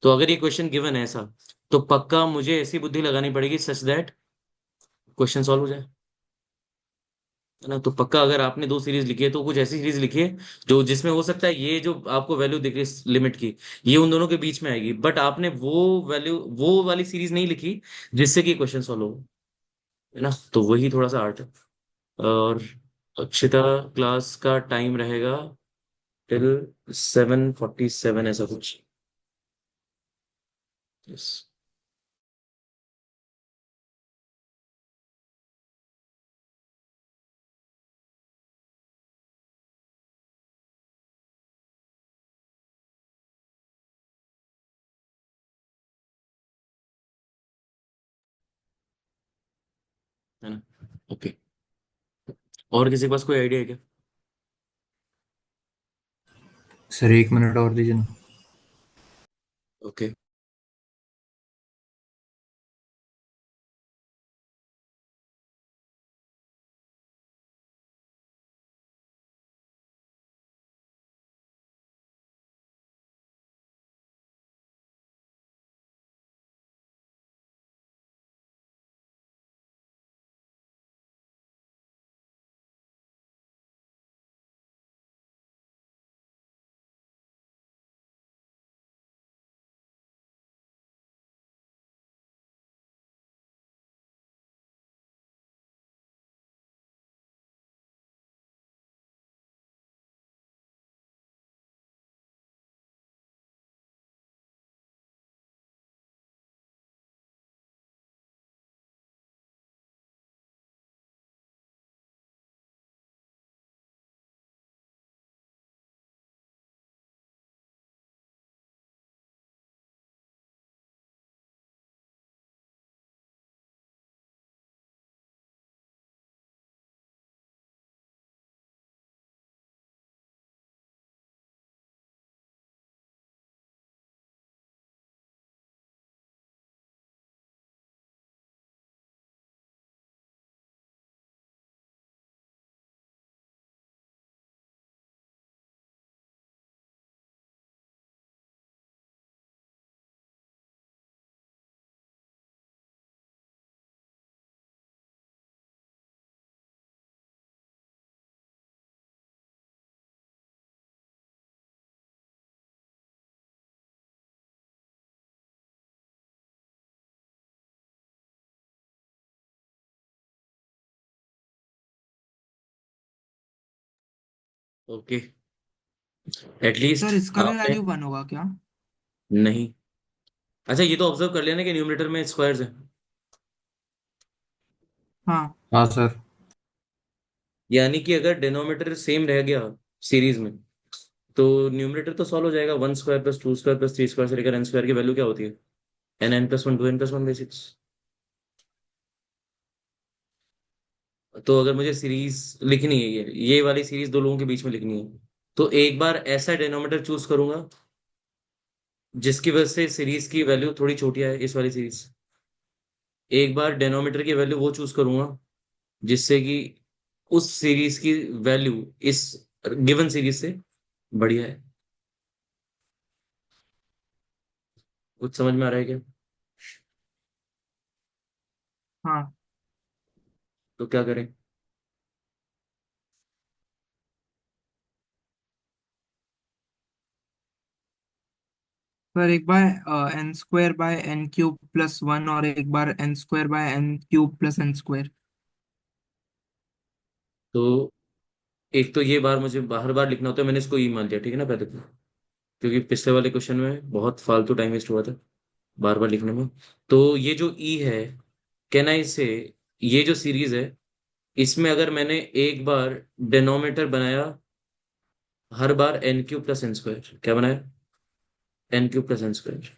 B: तो अगर ये क्वेश्चन गिवन है ऐसा, तो पक्का मुझे ऐसी बुद्धि लगानी पड़ेगी सच दैट क्वेश्चन सॉल्व हो जाए। है ना? तो पक्का अगर आपने दो सीरीज लिखी है तो कुछ ऐसी सीरीज लिखी है जो जिसमें हो सकता है ये जो आपको वैल्यू दिख रही है लिमिट की, ये उन दोनों के बीच में आएगी, बट आपने वो वाली सीरीज नहीं लिखी जिससे कि क्वेश्चन सॉल्व हो। है ना? तो वही थोड़ा सा आर्ट है। और अक्षिता क्लास का टाइम रहेगा टिल 7:47 ऐसा कुछ। यस। है ना? ओके। और किसी के पास कोई आइडिया है क्या?
D: सर 1 मिनट और दीजिए ना।
B: ओके। ओके, एटलीस्ट
C: सर इसका भी
B: आपने।
C: वैल्यू 1 होगा क्या?
B: नहीं। अच्छा, ये तो ऑब्जर्व कर लिया ना कि न्यूमरेटर में स्क्वायर्स है।
C: हाँ।
D: हाँ सर।
B: यानी कि अगर डिनोमिनेटर सेम रह गया सीरीज में, तो न्यूमरेटर तो सॉल्व हो जाएगा। 1 square plus 2 square plus 3 square से लेकर n स्क्वायर की वैल्यू क्या होती है? n n+1 2n+1/6। तो अगर मुझे सीरीज लिखनी है, ये वाली सीरीज दो लोगों के बीच में लिखनी है, तो एक बार ऐसा डिनोमिनेटर चूज करूंगा जिसकी वजह से सीरीज की वैल्यू थोड़ी छोटी आए, इस वाली सीरीज। एक बार डिनोमिनेटर की वैल्यू वो चूज करूंगा जिससे कि उस सीरीज की वैल्यू इस गिवन सीरीज से बढ़िया है। कुछ समझ में आ रहा है क्या?
C: हाँ
B: तो क्या करें?
C: सर, एक बार n² / n³ + 1 और एक बार n² / n³ + n²।
B: तो एक तो ये बार मुझे बार बार लिखना होता है, मैंने इसको ई मान लिया, ठीक है ना पहले तो, क्योंकि पिछले वाले क्वेश्चन में बहुत फालतू टाइम वेस्ट हुआ था बार बार लिखने में। तो ये जो ई है, कहना इसे, ये जो सीरीज है, इसमें अगर मैंने एक बार डिनोमिनेटर बनाया हर बार n³ + n², क्या बनाया? n³ + n²।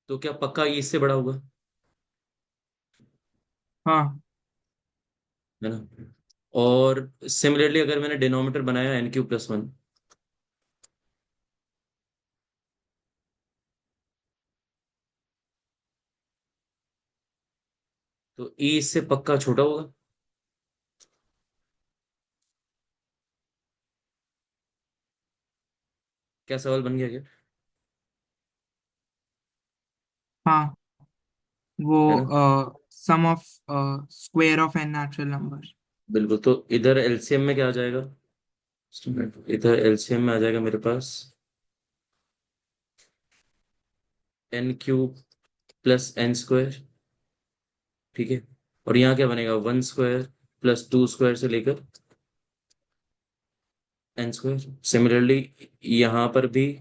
B: तो क्या पक्का ये इससे बड़ा होगा?
C: हाँ
B: है ना? और सिमिलरली अगर मैंने डिनोमिनेटर बनाया n³ + 1, तो ई इससे पक्का छोटा होगा। क्या सवाल बन गया क्या?
C: हाँ, वो
B: है ना?
C: Sum of square of n natural number.
B: बिल्कुल। तो इधर एलसीएम में क्या आ जाएगा? इधर एलसीएम में आ जाएगा मेरे पास n³ + n²। ठीक है। और यहाँ क्या बनेगा? 1 स्क्वायर प्लस 2 स्क्वायर से लेकर n²। सिमिलरली यहाँ पर भी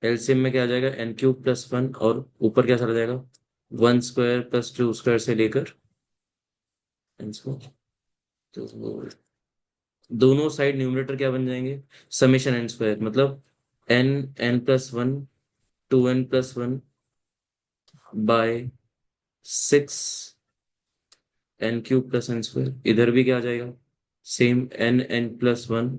B: एलसीएम में क्या आ जाएगा? n³ + 1, और ऊपर क्या चला जाएगा? 1 स्क्वायर प्लस 2 स्क्वायर से लेकर n²। तो दोनों साइड न्यूमरेटर क्या बन जाएंगे? ∑n², मतलब n n+1 2n+1/6 n³ + n²। इधर भी क्या आ जाएगा? Same n n+1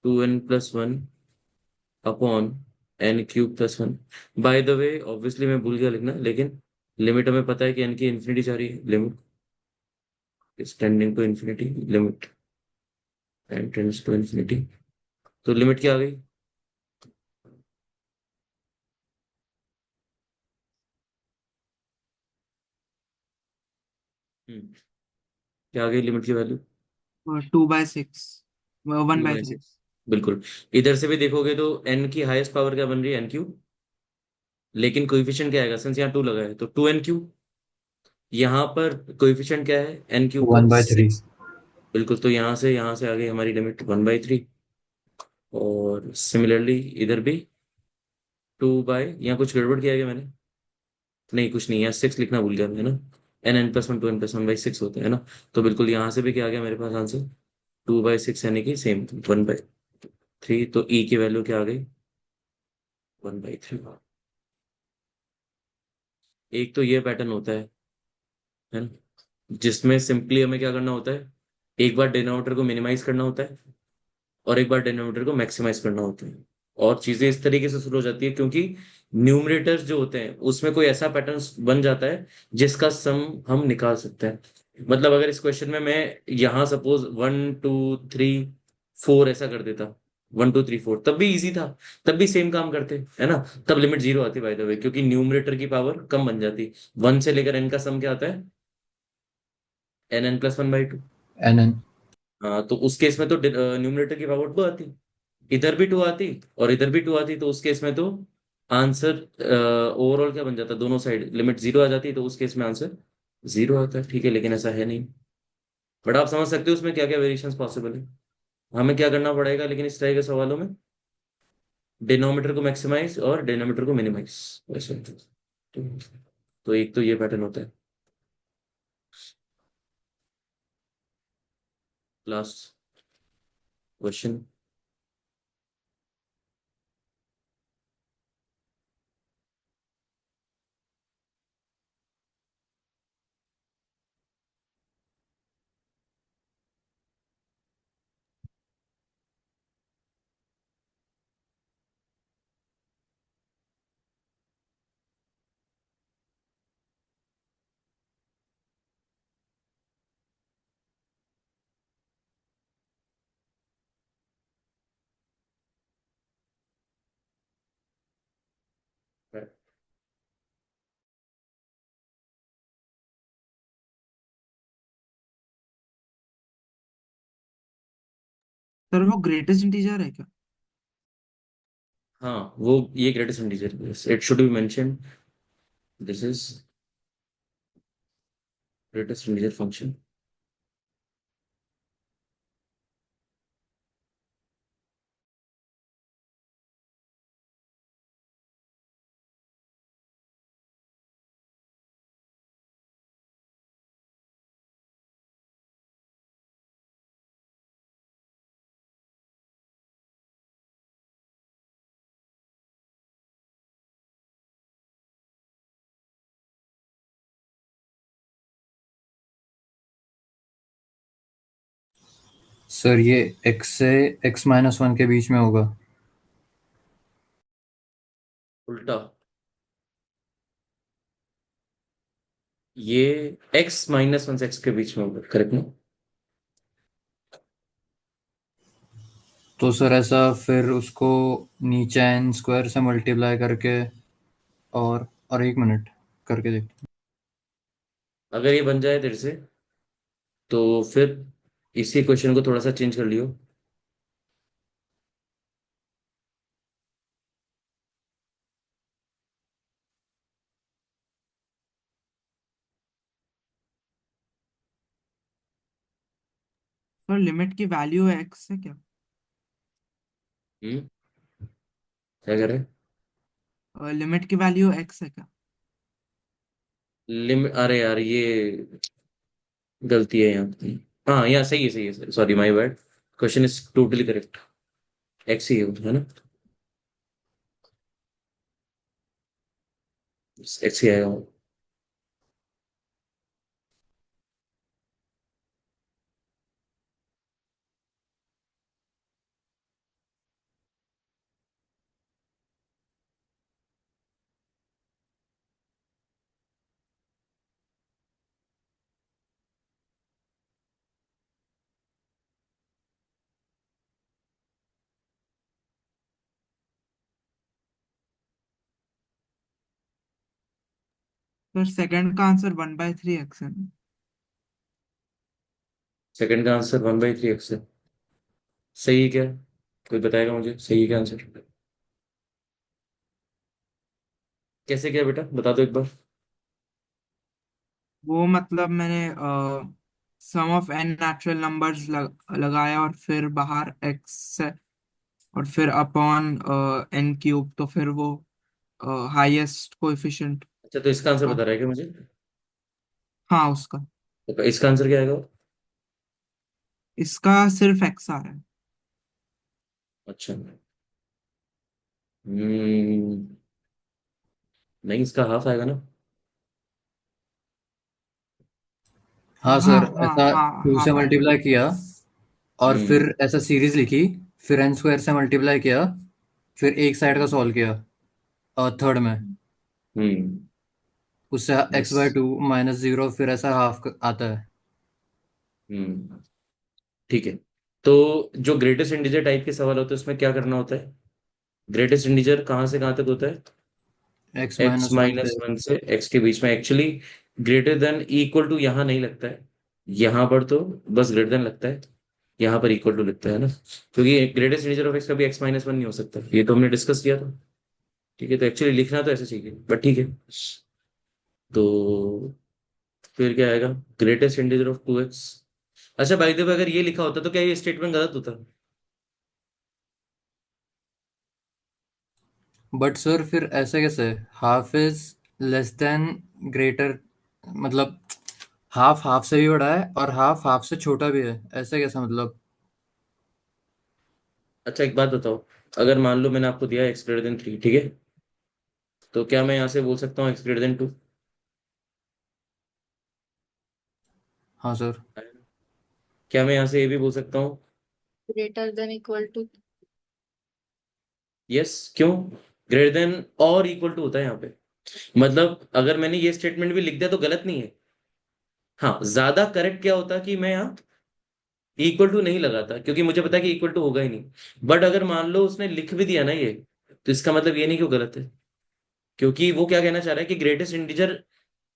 B: 2n+1/n³ + 1। By the way, obviously मैं भूल गया लिखना, लेकिन लिमिट हमें पता है कि n की इन्फिनिटी जा रही है। Limit is tending to infinity, limit n tends to infinity. तो लिमिट क्या आ गई? क्या आ गई लिमिट की वैल्यू?
C: 2/6, 1/3।
B: 2/6। बिल्कुल। इधर से भी देखोगे तो n की हाईएस्ट पावर क्या बन रही है? n³। लेकिन कोएफिशिएंट क्या आएगा? सिंस यहाँ 2 लगा है तो 2n³। यहाँ पर कोएफिशिएंट क्या है? n³ का
D: 1/3।
B: 6। बिल्कुल। तो यहाँ से आ गई हमारी लिमिट 1/3। और सिमिलरली इधर भी 2 बाय, यहाँ कुछ गड़बड़ किया गया मैंने? नहीं, कुछ नहीं, यहाँ 6 लिखना भूल गया मैं, है ना? n n+1 2n+1/6 होते हैं ना? तो बिल्कुल यहाँ से भी क्या आ गया मेरे पास आंसर? 2/6, यानी कि सेम 1/3। तो ई की वैल्यू क्या आ गई? 1/3। एक तो ये पैटर्न होता है ना, जिसमें सिंपली हमें क्या करना होता है? एक बार डिनोमिनेटर को मिनिमाइज करना होता है और एक बार डिनोमिनेटर को मैक्सिमाइज करना होता है। और चीजें इस तरीके से शुरू हो जाती है क्योंकि न्यूमरेटर्स जो होते हैं उसमें कोई ऐसा पैटर्न बन जाता है जिसका सम हम निकाल सकते हैं। मतलब अगर इस क्वेश्चन में मैं यहाँ सपोज 1 2 3 4 ऐसा कर देता, 1 2 3 4, तब भी इजी था, तब भी सेम काम करते, है ना? तब लिमिट 0 आती बाय द वे, क्योंकि न्यूमरेटर की पावर कम बन जाती। 1 से लेकर n का सम क्या आता है? n n+1/2।
D: NN।
B: हाँ, तो उस केस में तो न्यूमरेटर की पावर 2 आती, इधर भी 2 आती और इधर भी 2 आती, तो उस केस में तो आंसर ओवरऑल क्या बन जाता है, दोनों साइड लिमिट जीरो आ जाती है, तो उस केस में आंसर जीरो आता है। ठीक है, लेकिन ऐसा है नहीं। बट आप समझ सकते हो उसमें क्या क्या वेरिएशंस पॉसिबल है। हमें क्या करना पड़ेगा लेकिन इस तरह के सवालों में, डिनोमिनेटर को मैक्सिमाइज और डिनोमिनेटर को मिनिमाइज, वैसे। तो एक तो ये पैटर्न होता है। Last question.
C: सर वो ग्रेटेस्ट इंटीजर है क्या?
B: हाँ, वो ये greatest integer, it should be mention, this is greatest integer function.
D: Sir ये x से x-1 के बीच में होगा।
B: उल्टा, ये x-1 से x के बीच में होगा, करेक्ट ना?
D: तो सर ऐसा फिर उसको नीचे n² से मल्टीप्लाई करके और 1 मिनट करके देखते
B: अगर ये बन जाए तेरे से, तो फिर इसी क्वेश्चन को थोड़ा सा चेंज कर लियो।
C: सर लिमिट की वैल्यू एक्स है क्या?
B: हम्म, क्या करें?
C: लिमिट की वैल्यू एक्स है क्या?
B: लिमिट, अरे यार ये गलती है यहाँ पे। हाँ, यहाँ सही है, सही है, sorry my bad. Question is totally correct, x ही है ना? एक्स ही आएगा।
C: सर सेकंड का आंसर 1/3 एक्स है।
B: सेकंड का आंसर 1/3 एक्स है। सही है क्या? कोई बताएगा मुझे सही है क्या आंसर? कैसे क्या बेटा, बता दो एक बार।
C: वो मतलब मैंने सम ऑफ एन नेचुरल नंबर्स लगाया और फिर बाहर एक्स है और फिर अपॉन n³ तो फिर वो हाईएस्ट कोएफिशिएंट।
B: अच्छा, तो इसका आंसर बता रहा है क्या मुझे?
C: हाँ उसका।
B: तो इसका आंसर क्या आएगा?
C: इसका सिर्फ एक्स आ रहा है।
B: अच्छा। हम्म, नहीं, इसका हाफ आएगा ना?
D: हाँ
C: हाँ
D: सर,
C: हाँ
D: ऐसा
C: हाँ
D: 2
C: हाँ
D: से
C: पाएगा।
D: मल्टीप्लाई किया और फिर
B: हम्म।
D: ऐसा सीरीज लिखी, फिर n² से मल्टीप्लाई किया, फिर एक साइड का सॉल्व किया और थर्ड में
B: हम्म।
D: उससे
B: बस।
D: x/2 -0 फिर ऐसा हाफ आता है।
B: हम्म। ठीक है। तो जो ग्रेटेस्ट इंटीजर टाइप के सवाल होते हैं उसमें क्या करना होता है? ग्रेटेस्ट इंटीजर कहाँ से कहाँ तक होता है?
D: x
B: एक्स
D: -1 से
B: माइनस वन से एक्स के बीच में। Actually greater than equal to यहाँ नहीं लगता है, यहाँ पर तो बस ग्रेटर देन लगता है, यहाँ पर इक्वल टू लगता है ना, क्योंकि ग्रेटेस्ट इंटीजर ऑफ एक्स कभी x-1 नहीं हो सकता, ये तो हमने डिस्कस किया था। ठीक है, तो एक्चुअली लिखना तो ऐसे चाहिए, बट ठीक है। तो फिर क्या आएगा? Greatest integer of 2x। अच्छा बाय द वे, अगर ये लिखा होता तो क्या ये स्टेटमेंट गलत होता?
D: बट सर फिर ऐसे कैसे? Half is less than greater, मतलब हाफ हाफ से भी बड़ा है और हाफ हाफ से छोटा भी है, ऐसे कैसा मतलब?
B: अच्छा एक बात बताओ, अगर मान लो मैंने आपको दिया x greater than 3, ठीक है, तो क्या मैं यहाँ से बोल सकता हूँ x greater than 2?
D: हाँ सर।
B: क्या मैं यहाँ से ये भी बोल सकता हूँ?
A: Greater than equal to.
B: Yes, क्यों? ग्रेटर देन और इक्वल टू होता है यहाँ पे। मतलब अगर मैंने ये स्टेटमेंट भी लिख दिया तो गलत नहीं है। हाँ, ज्यादा करेक्ट क्या होता कि मैं यहाँ इक्वल टू नहीं लगाता, क्योंकि मुझे पता है कि इक्वल टू होगा ही नहीं। बट अगर मान लो उसने लिख भी दिया ना ये, तो इसका मतलब ये नहीं कि वो गलत है। क्योंकि वो क्या कहना चाह रहा है कि greatest integer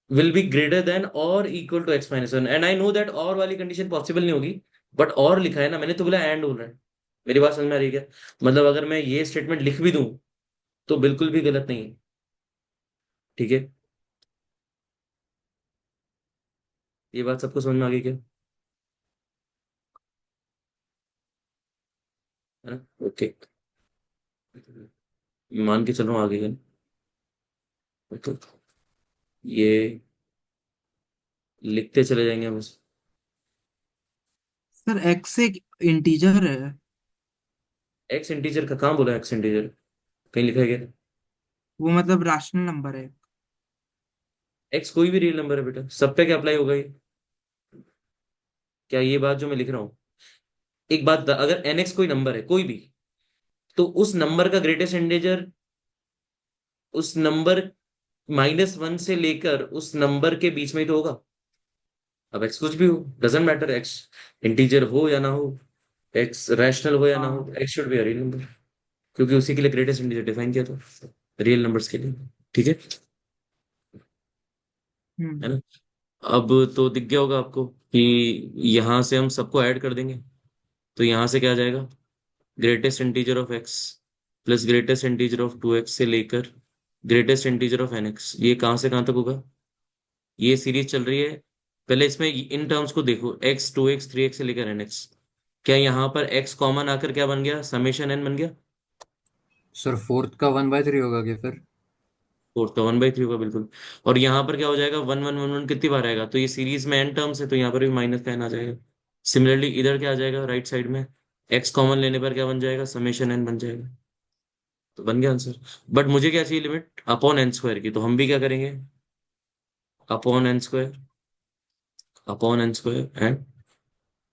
B: will be greater than और equal to x-1, and I know that और वाली कंडीशन पॉसिबल नहीं होगी। बट और लिखा है ना, मैंने तो बोला एंड बोल रहा है। मेरी बात समझ में आ रही है क्या? मतलब अगर मैं ये स्टेटमेंट लिख भी दूं तो बिल्कुल भी गलत नहीं है। ठीक है, ये बात सबको समझ में आ गई क्या? है ना? ओके, मान के चल रहा हूँ आगे का। तो ये लिखते चले जाएंगे बस।
C: सर एक्स एक इंटीजर है।
B: एक्स इंटीजर का कहाँ बोला? एक्स इंटीजर कहीं लिखा है क्या?
C: वो मतलब रैशनल नंबर है।
B: एक्स कोई भी रियल नंबर है बेटा, सब पे क्या अप्लाई होगा ये? क्या ये बात जो मैं लिख रहा हूँ, एक बात अगर एन एक्स कोई नंबर है कोई भी, तो उस नंबर का ग्रेटेस्ट इंटीजर उस नंबर -1 से लेकर उस नंबर के बीच में ही तो होगा। अब एक्स कुछ भी हो, डजेंट मैटर, एक्स इंटीजर हो या ना हो, एक्स रैशनल हो या ना हो,
C: हाँ।
B: X should be a real number. क्योंकि उसी के लिए ग्रेटेस्ट इंटीजर डिफाइन किया था, रियल नंबर्स के लिए। ठीक है है
C: हम्म।
B: ना? अब तो दिख गया होगा आपको कि यहां से हम सबको ऐड कर देंगे, तो यहां से क्या आ जाएगा? Greatest integer of x plus greatest integer of 2x से लेकर ग्रेटेस्ट इंटीजर ऑफ nx, ये कहां से कहां तक होगा? ये सीरीज चल रही है। पहले इसमें इन टर्म्स को देखो, x 2x 3x से लेकर nx। क्या यहाँ पर x कॉमन आकर क्या बन गया? समेशन n बन गया।
D: सर फोर्थ का 1/3 होगा क्या फिर?
B: फोर्थ का 1/3 होगा बिल्कुल। और यहाँ पर क्या हो जाएगा? 1 1 1 1 कितनी बार आएगा? तो ये सीरीज में n टर्म्स है, तो यहाँ पर भी -10 आ जाएगा। सिमिलरली इधर क्या आ जाएगा राइट साइड में? x कॉमन लेने पर क्या बन जाएगा? समेशन n बन जाएगा। तो बन गया आंसर। बट मुझे क्या चाहिए? लिमिट अपॉन एन स्क्वायर की, तो हम भी क्या करेंगे? Upon n square, upon n square and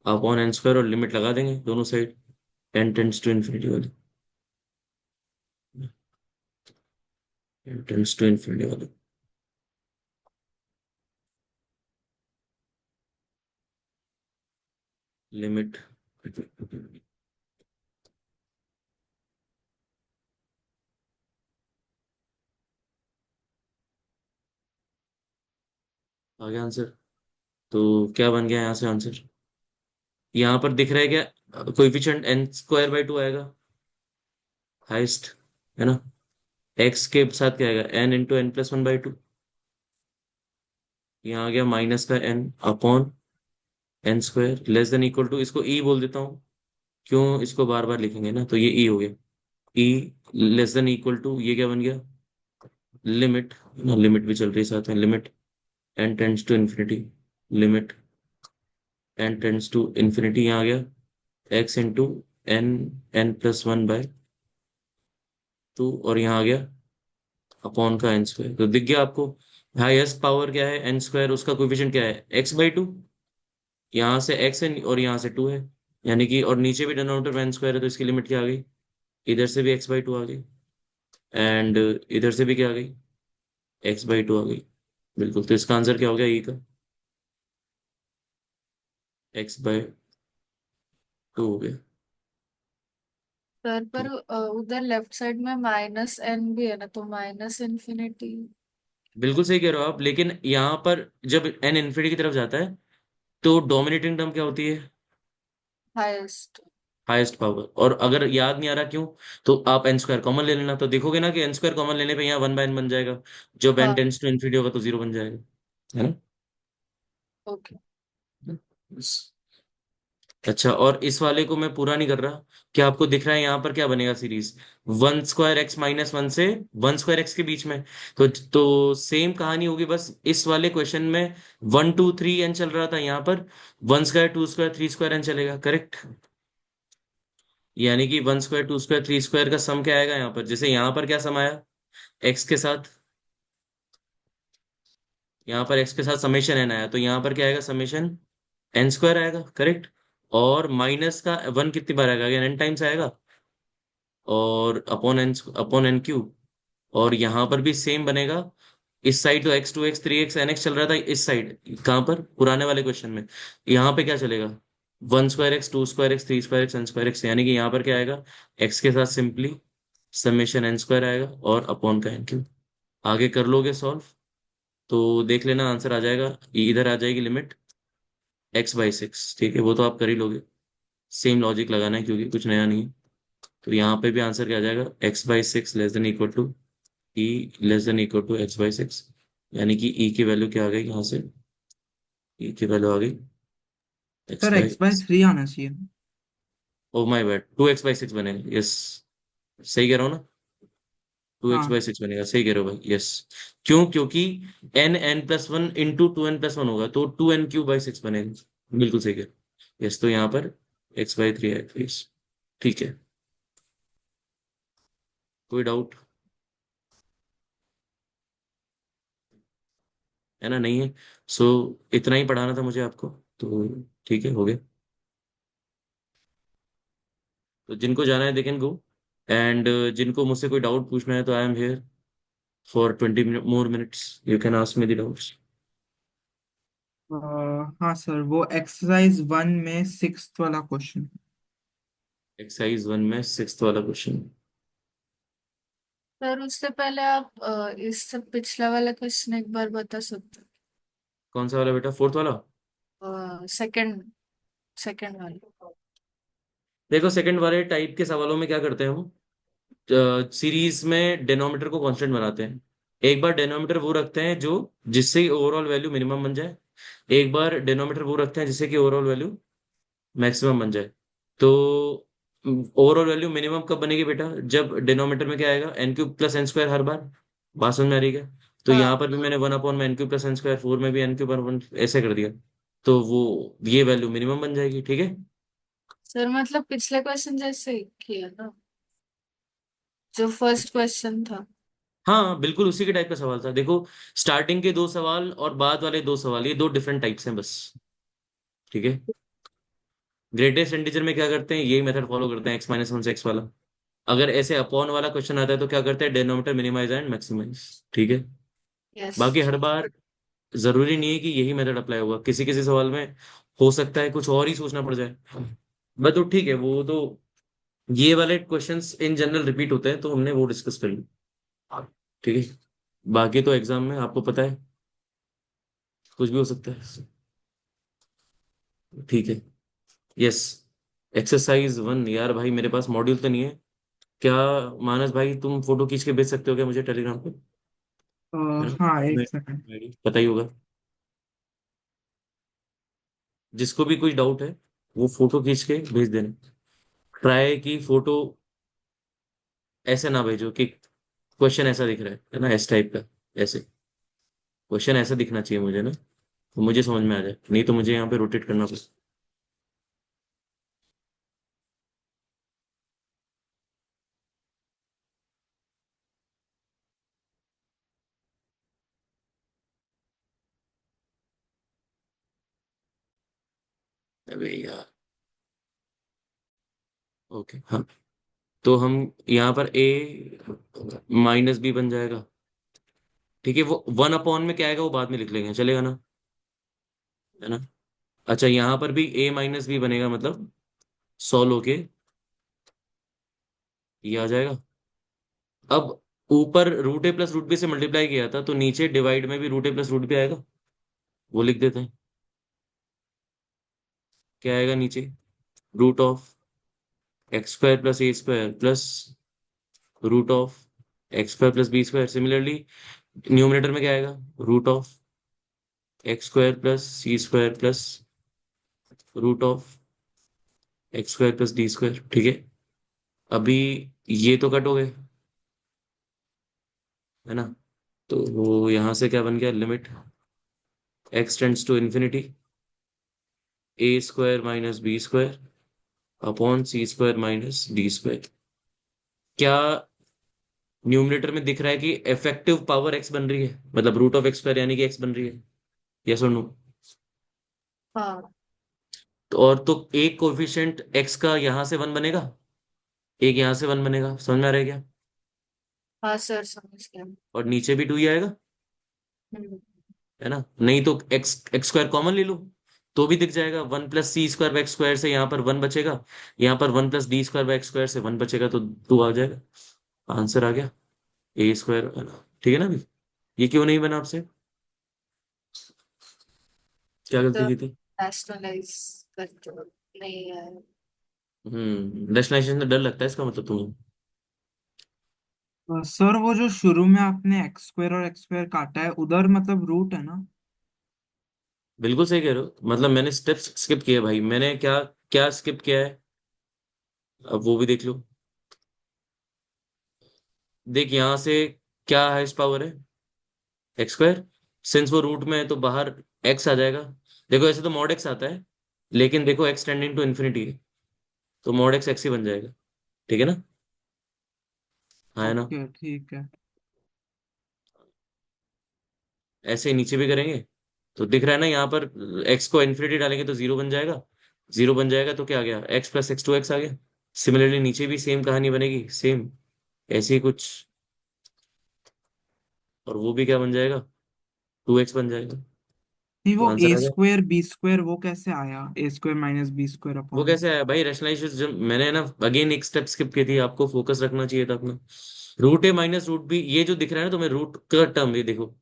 B: upon n square, और लिमिट लगा देंगे दोनों side, n tends to infinity वाली, एन टेंड्स टू इन्फिनिटी वाली लिमिट। आ गया आंसर। तो क्या बन गया यहाँ से आंसर? यहाँ पर दिख रहा है क्या? कोएफिशिएंट n²/2 आएगा हाईएस्ट, है ना? x के साथ क्या आएगा? n × n+1/2। यहाँ आ गया माइनस का n अपॉन n² less than equal to, इसको e बोल देता हूँ। क्यों इसको बार बार लिखेंगे ना, तो ये e हो गया। e less than equal to, ये क्या बन गया? लिमिट, लिमिट भी चल रही है साथ में, limit n tends to infinity, limit n tends to infinity, यहाँ आ गया x × n n+1/2, और यहाँ आ गया अपॉन का n²। तो दिख गया आपको? हाईएस्ट पावर क्या है? n², उसका कोएफिशिएंट क्या है? x/2। यहाँ से x है और यहाँ से 2 है, यानी कि, और नीचे भी डिनोमिनेटर में n² है, तो इसकी लिमिट क्या आ गई? इधर से भी x/2 आ गई, एंड इधर से भी क्या आ गई? x/2 आ गई। बिल्कुल, तो इसका आंसर क्या हो गया? e का x/2 हो गया।
A: सर पर उधर लेफ्ट साइड में -n भी है ना, तो -इन्फिनिटी।
B: बिल्कुल सही कह रहे हो आप, लेकिन यहाँ पर जब n इन्फिनिटी की तरफ जाता है तो डोमिनेटिंग टर्म क्या होती है?
A: हाईएस्ट।
B: Highest power. और अगर याद नहीं आ रहा क्यों, तो आप एन स्क्वायर कॉमन ले लेना, तो देखोगे ना कि एन स्क्वायर कॉमन लेने पे यहाँ वन बाय एन बन जाएगा। जब एन
A: हाँ।
B: टेंस टू इन्फिनिटी होगा तो जीरो बन जाएगा, है ना।
A: ओके।
B: बस। अच्छा, और इस वाले को मैं पूरा नहीं कर रहा। क्या आपको दिख रहा है यहाँ पर क्या बनेगा series? One square x minus one से वन स्क्वायर एक्स के बीच में। तो सेम कहानी होगी, बस इस वाले क्वेश्चन में वन टू थ्री एन चल रहा था, यहाँ पर one square two square three square n चलेगा, करेक्ट। यानी कि one square two square three square का सम क्या आएगा यहाँ पर? जैसे यहाँ पर क्या सम आया एक्स के साथ, यहाँ पर एक्स के साथ समेशन एन आया, तो यहाँ पर क्या आएगा? समेशन एन स्क्वायर आएगा, करेक्ट। और माइनस का वन कितनी बार आएगा? अगेन एन टाइम्स आएगा, और अपॉन एन क्यूब। और यहाँ पर भी सेम बनेगा। इस साइड तो x two x three x n x चल रहा था, इस साइड कहाँ पर पुराने वाले क्वेश्चन में, यहाँ पे क्या चलेगा? One square x two square x three square x n square x, यानी कि यहाँ पर क्या आएगा? एक्स के साथ सिंपली समेशन एन स्क्वायर आएगा और अपॉन का एन क्यूब। आगे कर लोगे सॉल्व तो देख लेना आंसर आ जाएगा, इधर आ जाएगी लिमिट एक्स बाई सिक्स, ठीक है, वो तो आप कर ही लोगे। सेम लॉजिक लगाना है क्योंकि कुछ नया नहीं है। तो यहाँ पे भी आंसर क्या आ जाएगा? X by six less than equal to e less than equal to x by six. यानी कि ई की वैल्यू क्या आ गई यहाँ से? ई की वैल्यू आ गई एक्स
C: सर
B: बाई,
C: x/3 आना चाहिए।
B: Oh my bad, two x by six बनेगा, यस। सही कह रहा हूँ ना? टू एक्स बाई
C: हाँ
B: सिक्स बनेगा, सही कह रहे हो भाई, यस। क्यों? क्योंकि n n plus one into two n plus one होगा, तो two n q by six बनेगा, बिल्कुल सही कह। यस, तो यहाँ पर एक्स बाई थ्री है, ठीक है। कोई डाउट है ना? नहीं है। सो इतना ही पढ़ाना था मुझे आपको, तो ठीक है, हो गया। तो जिनको जाना है दे कैन गो, एंड जिनको मुझसे कोई डाउट पूछना है तो I am here for 20 more minutes, you can ask me the doubts.
C: अ, हाँ सर, वो एक्सरसाइज 1 में 6th वाला क्वेश्चन।
B: एक्सरसाइज वन में सिक्स्थ वाला क्वेश्चन।
A: सर उससे पहले आप इससे पिछला वाला क्वेश्चन एक बार बता सकते
B: कौन सा वाला बेटा? फोर्थ वाला?
A: हो? सेकंड, सेकंड वाला।
B: देखो, सेकंड वाले टाइप के सवालों में क्या करते हैं हम, सीरीज में डिनोमिनेटर को कांस्टेंट बनाते हैं। एक बार डिनोमिनेटर वो रखते हैं जो जिससे ओवरऑल वैल्यू मिनिमम बन जाए, एक बार डिनोमिनेटर वो रखते हैं जिससे कि ओवरऑल वैल्यू मैक्सिमम बन जाए। तो ओवरऑल वैल्यू मिनिमम कब बनेगी बेटा? जब डिनोमिनेटर में क्या आएगा? N cube plus n square हर बार। बात समझ में आ रही है क्या? तो यहाँ
A: हाँ
B: पर भी मैंने वन अपॉन में n cube plus n square, four में भी एन क्यूब वन ऐसे कर दिया, तो वो ये वैल्यू मिनिमम बन जाएगी, ठीक है।
A: सर, मतलब पिछले क्वेश्चन जैसे ही किया ना, जो फर्स्ट क्वेश्चन था।
B: हाँ बिल्कुल उसी के टाइप का सवाल था। देखो, स्टार्टिंग के दो सवाल और बाद वाले दो सवाल, ये दो डिफरेंट टाइप्स हैं बस, ठीक है। ग्रेटेस्ट इंटीजर में क्या करते हैं? यही मेथड फॉलो करते हैं, एक्स माइनस वन से एक्स वाला। अगर ऐसे अपॉन वाला क्वेश्चन आता है तो क्या करते हैं? डिनोमिनेटर मिनिमाइज एंड मैक्सिमाइज, ठीक है।
A: यस।
B: बाकी हर बार जरूरी नहीं है कि यही मेथड अप्लाई होगा, किसी किसी सवाल में हो सकता है कुछ और ही सोचना पड़ जाए, बट तो ठीक है, वो तो ये वाले क्वेश्चंस इन जनरल रिपीट होते हैं तो हमने वो डिस्कस कर लिया, ठीक है। बाकी तो एग्जाम में आपको पता है कुछ भी हो सकता है, ठीक है। यस, एक्सरसाइज वन, यार भाई मेरे पास मॉड्यूल तो नहीं है। क्या मानस भाई, तुम फोटो खींच के भेज सकते हो क्या मुझे टेलीग्राम पे?
C: अ,
B: है ना?
C: हाँ,
B: मैं-
C: 1 सेकंड।
B: पता ही होगा। जिसको भी कोई डाउट है वो फोटो खींच के भेज देना। ट्राई की फोटो ऐसे ना भेजो कि क्वेश्चन ऐसा दिख रहा है ना, इस टाइप का। ऐसे क्वेश्चन ऐसा दिखना चाहिए मुझे ना, तो मुझे समझ में आ जाए, नहीं तो मुझे यहाँ पे रोटेट करना पड़ेगा। अबे यार, ओके हाँ। तो हम यहाँ पर ए माइनस बी बन जाएगा, ठीक है। वो वन अपॉन में क्या आएगा वो बाद में लिख लेंगे, चलेगा ना, है ना। अच्छा, यहाँ पर भी ए माइनस बी बनेगा, मतलब सॉल्व होके ये आ जाएगा। अब ऊपर root a plus root b से मल्टीप्लाई किया था, तो नीचे डिवाइड में भी root a plus root b आएगा, वो लिख देते हैं। क्या आएगा नीचे? Root of x square plus a square plus root of x square plus b square. Similarly numerator में क्या आएगा, root of x square plus c square plus root of x square plus d square. ठीक है, अभी ये तो कट हो गए, है ना। तो वो यहां से क्या बन गया, limit x tends to infinity a square minus b square upon c square minus d square. क्या न्यूमरेटर में दिख रहा है कि इफेक्टिव पावर एक्स बन रही है, मतलब रूट ऑफ एक्स स्क्वायर यानी कि एक्स बन रही है, यस और नो।
A: हाँ।
B: तो और तो एक कोएफिशिएंट एक्स का यहां से वन बनेगा, एक यहां से वन बनेगा, समझ में आ रहा है क्या।
A: हाँ सर, समझ गया।
B: और नीचे भी टू ही आएगा,
A: हम्म।
B: है ना। नहीं तो एक्स एक्स स्क्वायर कॉमन ले लो तो भी दिख जाएगा, one plus c square by x square से यहाँ पर वन बचेगा, यहाँ पर one plus d square by x square से वन बचेगा, तो टू आ जाएगा, आंसर आ गया ए स्क्वायर, है ना। ठीक है ना अभी, ये क्यों नहीं बना आपसे, क्या गलती
A: तो
B: की थी।
A: रैशनलाइज करके नहीं है।
B: रैशनलाइजेशन से डर लगता है इसका मतलब तुम्हें।
C: सर वो जो शुरू में आपने एक्स स्क्वायर और एक्स स्क्वायर काटा है उधर मतलब रूट है ना?
B: बिल्कुल सही कह रहे हो, मतलब मैंने स्टेप्स स्किप किए भाई, मैंने क्या क्या स्किप किया है, अब वो भी देख लो। देख यहाँ से क्या हाईएस्ट पावर है, एक्स स्क्वायर। सिंस वो रूट में है तो बाहर एक्स आ जाएगा। देखो ऐसे तो मॉड एक्स आता है, लेकिन देखो एक्स टेंडिंग टू इन्फिनिटी है, तो मॉड एक्स एक्स ही बन जाएगा। ठीक है ना, हाँ है ना।
C: ओके ठीक है।
B: ऐसे ही नीचे भी करेंगे, तो दिख रहा है ना यहाँ पर एक्स को इन्फिनिटी डालेंगे तो जीरो बन जाएगा, जीरो बन जाएगा तो क्या आ गया, x plus x two x आ गया। सिमिलरली नीचे भी सेम कहानी बनेगी, सेम ऐसे ही कुछ, और वो भी क्या बन जाएगा, टू एक्स बन जाएगा।
C: नहीं,
B: तो
C: वो
B: आंसर
C: ए
B: आ गया।
C: स्क्वायर बी स्क्वायर वो कैसे आया? ए स्क्वायर माइनस बी स्क्वायर
B: वो
C: अपॉन।
B: कैसे आया भाई, रैशनलाइजेशन जब मैंने ना अगेन एक स्टेप स्किप की थी, आपको फोकस रखना चाहिए था अपना। रूट ए माइनस रूट बी, ये जो दिख रहा है ना तुम्हें रूट का टर्म, ये देखो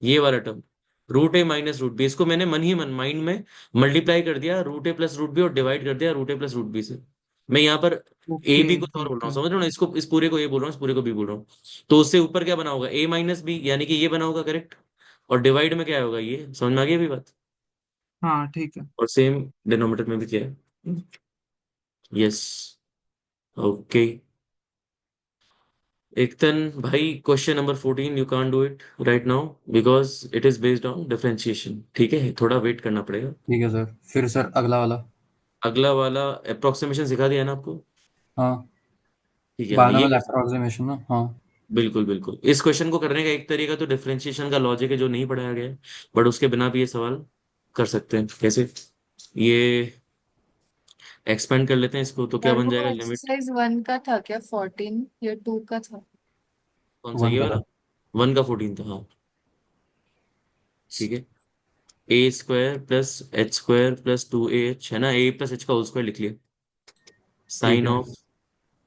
B: ये वाला टर्म, रूट ए माइनस रूट बी, इसको मैंने मन ही मन माइंड में मल्टीप्लाई कर दिया root a plus root B और डिवाइड कर दिया root a plus root b से। मैं यहाँ पर ए
C: ओके
B: बी को तो और बोल
C: ठीक
B: रहा हूँ,
C: है।
B: समझ रहे हो ना, इसको इस पूरे को ए बोल रहा हूँ, इस पूरे को बी बोल रहा हूँ। तो उससे ऊपर क्या बना होगा, ए माइनस बी, यानी कि ये बना होगा करेक्ट। और डिवाइड में क्या होगा, ये समझ में आ गई अभी बात।
C: हाँ ठीक है।
B: और सेम डिनोमिनेटर में भी क्या है, यस, ओके। Ektan, भाई question number 14 you can't do it right now because it is based on differentiation, ठीक है, थोड़ा वेट करना पड़ेगा।
D: ठीक है सर, फिर सर अगला वाला।
B: अगला वाला अप्रोक्सीमेशन सिखा दिया ना आपको,
D: हाँ,
B: ठीक है हाँ ये
D: बायनॉमियल
B: कर सकते
D: अप्रोक्सीमेशन ना, हाँ।
B: हैं। बिल्कुल बिल्कुल, इस क्वेश्चन को करने का एक तरीका तो डिफरेंशिएशन का लॉजिक है जो नहीं पढ़ाया गया है, बट उसके बिना भी ये सवाल कर सकते हैं। कैसे, ये एक्सपेंड कर लेते हैं इसको, तो क्या
A: और
B: बन
A: वो
B: जाएगा लिमिट,
A: एक्सरसाइज 1 का था क्या, 14 या 2 का था?
B: कौन सा
D: वन
B: ये
D: का
B: वाला,
D: था।
B: वन का 14 था हाँ। ठीक है, a square plus h square plus two a h, है ना, ए प्लस एच का होल स्क्वायर लिख लिया,
D: ठीक
B: साइन
D: है।
B: Of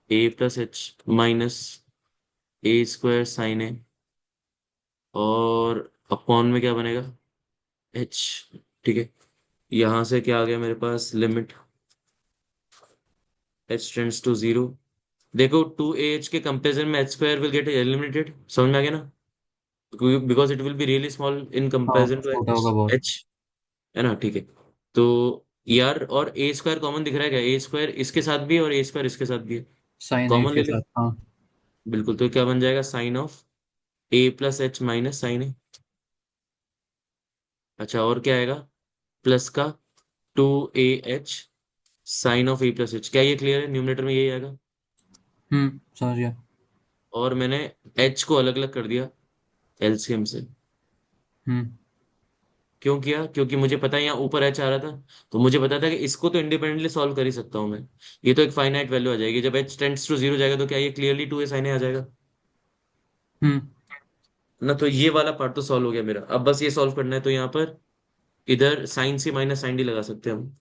B: a plus h minus a square sine a, और अपॉन में क्या बनेगा, एच। ठीक है, यहां से क्या आ गया मेरे पास, limit h tends to zero. देखो टू ए एच के कंपेरिजन में h square will get eliminated, समझ में आ गया ना, because it will be really small in
D: हाँ,
B: कंपेरिजन टू
D: छोटा
B: एच,
D: होगा बहुत।
B: एच, है ना। ठीक है, तो यार और ए स्क्वायर कॉमन दिख रहा है क्या, ए स्क्वायर इसके साथ भी है और ए स्क्वायर इसके साथ भी है,
D: साइन ए
B: कॉमन ले
D: के
B: लो।
D: साथ, हाँ।
B: बिल्कुल, तो क्या बन जाएगा, sine of a plus h minus sine a. अच्छा और क्या आएगा, प्लस का two a h sine of a plus h, क्या ये क्लियर है, न्यूमरेटर में यही आएगा।
D: समझ गया।
B: और मैंने एच को अलग अलग कर दिया एलसीएम से।
D: हम्म।
B: क्यों किया, क्योंकि मुझे पता है यहाँ ऊपर एच आ रहा था, तो मुझे पता था कि इसको तो इंडिपेंडेंटली सॉल्व कर ही सकता हूँ मैं, ये तो एक फाइनाइट वैल्यू आ जाएगी, जब एच टेंड्स टू जीरो जाएगा तो क्या ये क्लियरली टू ए साइन ए आ जाएगा
D: हम्म।
B: ना। तो ये वाला पार्ट तो सॉल्व हो गया मेरा, अब बस ये सॉल्व करना है, तो यहाँ पर इधर sign c minus sine D लगा सकते हैं हम,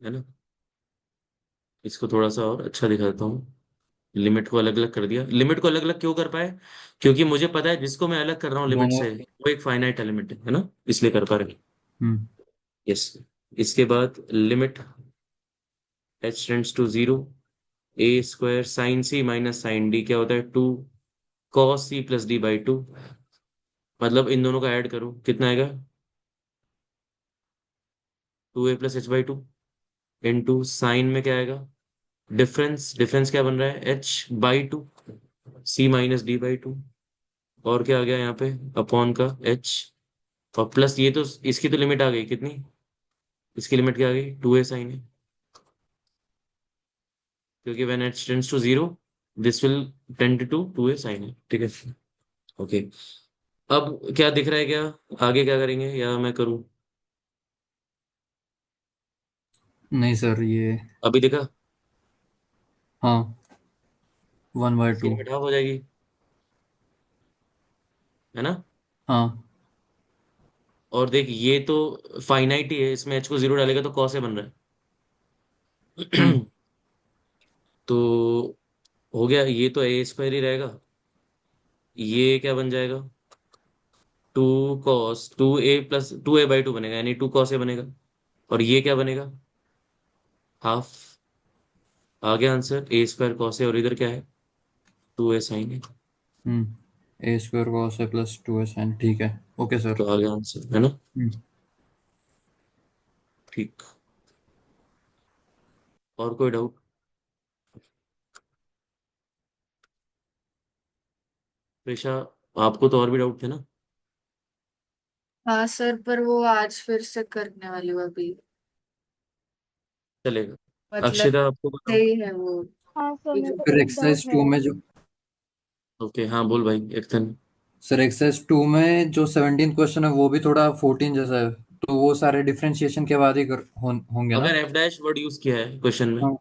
B: है ना। इसको थोड़ा सा और अच्छा दिखाता हूँ, लिमिट को अलग अलग कर दिया, लिमिट को अलग अलग क्यों कर पाए, क्योंकि मुझे पता है जिसको मैं अलग कर रहा हूँ लिमिट
D: दोनों।
B: से वो एक फाइनाइट एलिमेंट है ना, इसलिए कर पा रहे हैं।
D: हम्म।
B: यस, इसके बाद limit h tends to zero, a square sine c minus sine d क्या होता है, two cos c plus d by two. मतलब इन दोनों का ऐड करो कितना आएगा, two a plus h by two, into sine में क्या आएगा, डिफरेंस, डिफरेंस क्या बन रहा है, h by two c minus d by two. और क्या आ गया यहाँ पे, अपॉन का एच, और प्लस ये तो इसकी तो लिमिट आ गई कितनी, इसकी लिमिट क्या आ गई, टू ए साइन है, क्योंकि when h tends to zero this will tend to two a sine है, ठीक है। ओके, अब क्या दिख रहा है क्या, आगे क्या करेंगे या मैं करूँ,
D: नहीं सर ये।
B: अभी देखा,
D: हाँ, 1/2।
B: इसकी लिमिट हाफ हो जाएगी, है ना।
D: हाँ।
B: और देख ये तो फाइनाइट ही है, इसमें एच को जीरो डालेगा तो कॉस से बन रहा
D: हम्म।
B: है। तो हो गया, ये तो ए स्क्वायर ही रहेगा, ये क्या बन जाएगा, two cos two a plus two a by two बनेगा, यानी टू कॉस ए बनेगा। और ये क्या बनेगा, हाफ। आ गया answer, a square cos a, और इधर क्या है, two a sine a.
D: A square cos a plus 2 sin, ठीक है। ओके
B: तो
D: सर।
B: आ गया आंसर, है ना।
D: हम्म।
B: ठीक, और कोई डाउट, प्रेशा, आपको तो और भी डाउट थे ना।
A: हाँ सर, पर वो आज फिर से करने वाली हूँ अभी।
B: चलेगा,
A: मतलब
B: अक्षिता आपको बताओ।
A: सही है वो।
E: हाँ सर, मेरे को
D: फिर
E: एक डाउट
D: एक्सरसाइज
E: है।
D: 2 में जो
B: ओके हाँ बोल भाई, एक दिन।
D: सर एक्सरसाइज 2 में जो 17 क्वेश्चन है वो भी थोड़ा 14 जैसा है, तो वो सारे डिफरेंशिएशन के बाद ही होंगे ना।
B: अगर एफ डैश वर्ड यूज किया है क्वेश्चन में
D: हाँ।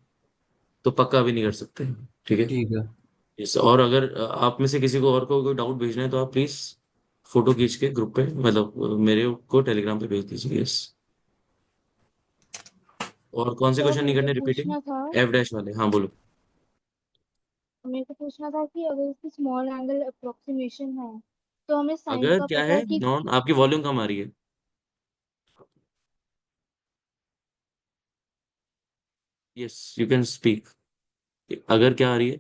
B: तो पक्का भी नहीं कर सकते, ठीक है।
D: ठीक है।
B: यस, और अगर आप में से किसी को और को कोई डाउट भेजना है तो आप प्लीज फोटो खींच के ग्रुप पे, मतलब मेरे को टेलीग्राम पे भेज दीजिए, यस। और कौन से
E: सर
B: क्वेश्चन नहीं
E: मेरे को
B: करने रिपीटिंग,
E: पूछना था
B: एफ डैश वाले, हाँ बोलो।
E: कि अगर इसकी स्मॉल एंगल अप्रोक्सीमेशन है तो हमें साइन
B: अगर
E: का
B: क्या
E: पता
B: है,
E: है कि।
B: नॉन, आपकी वॉल्यूम कम आ रही है, यस यू कैन स्पीक। अगर क्या आ रही है,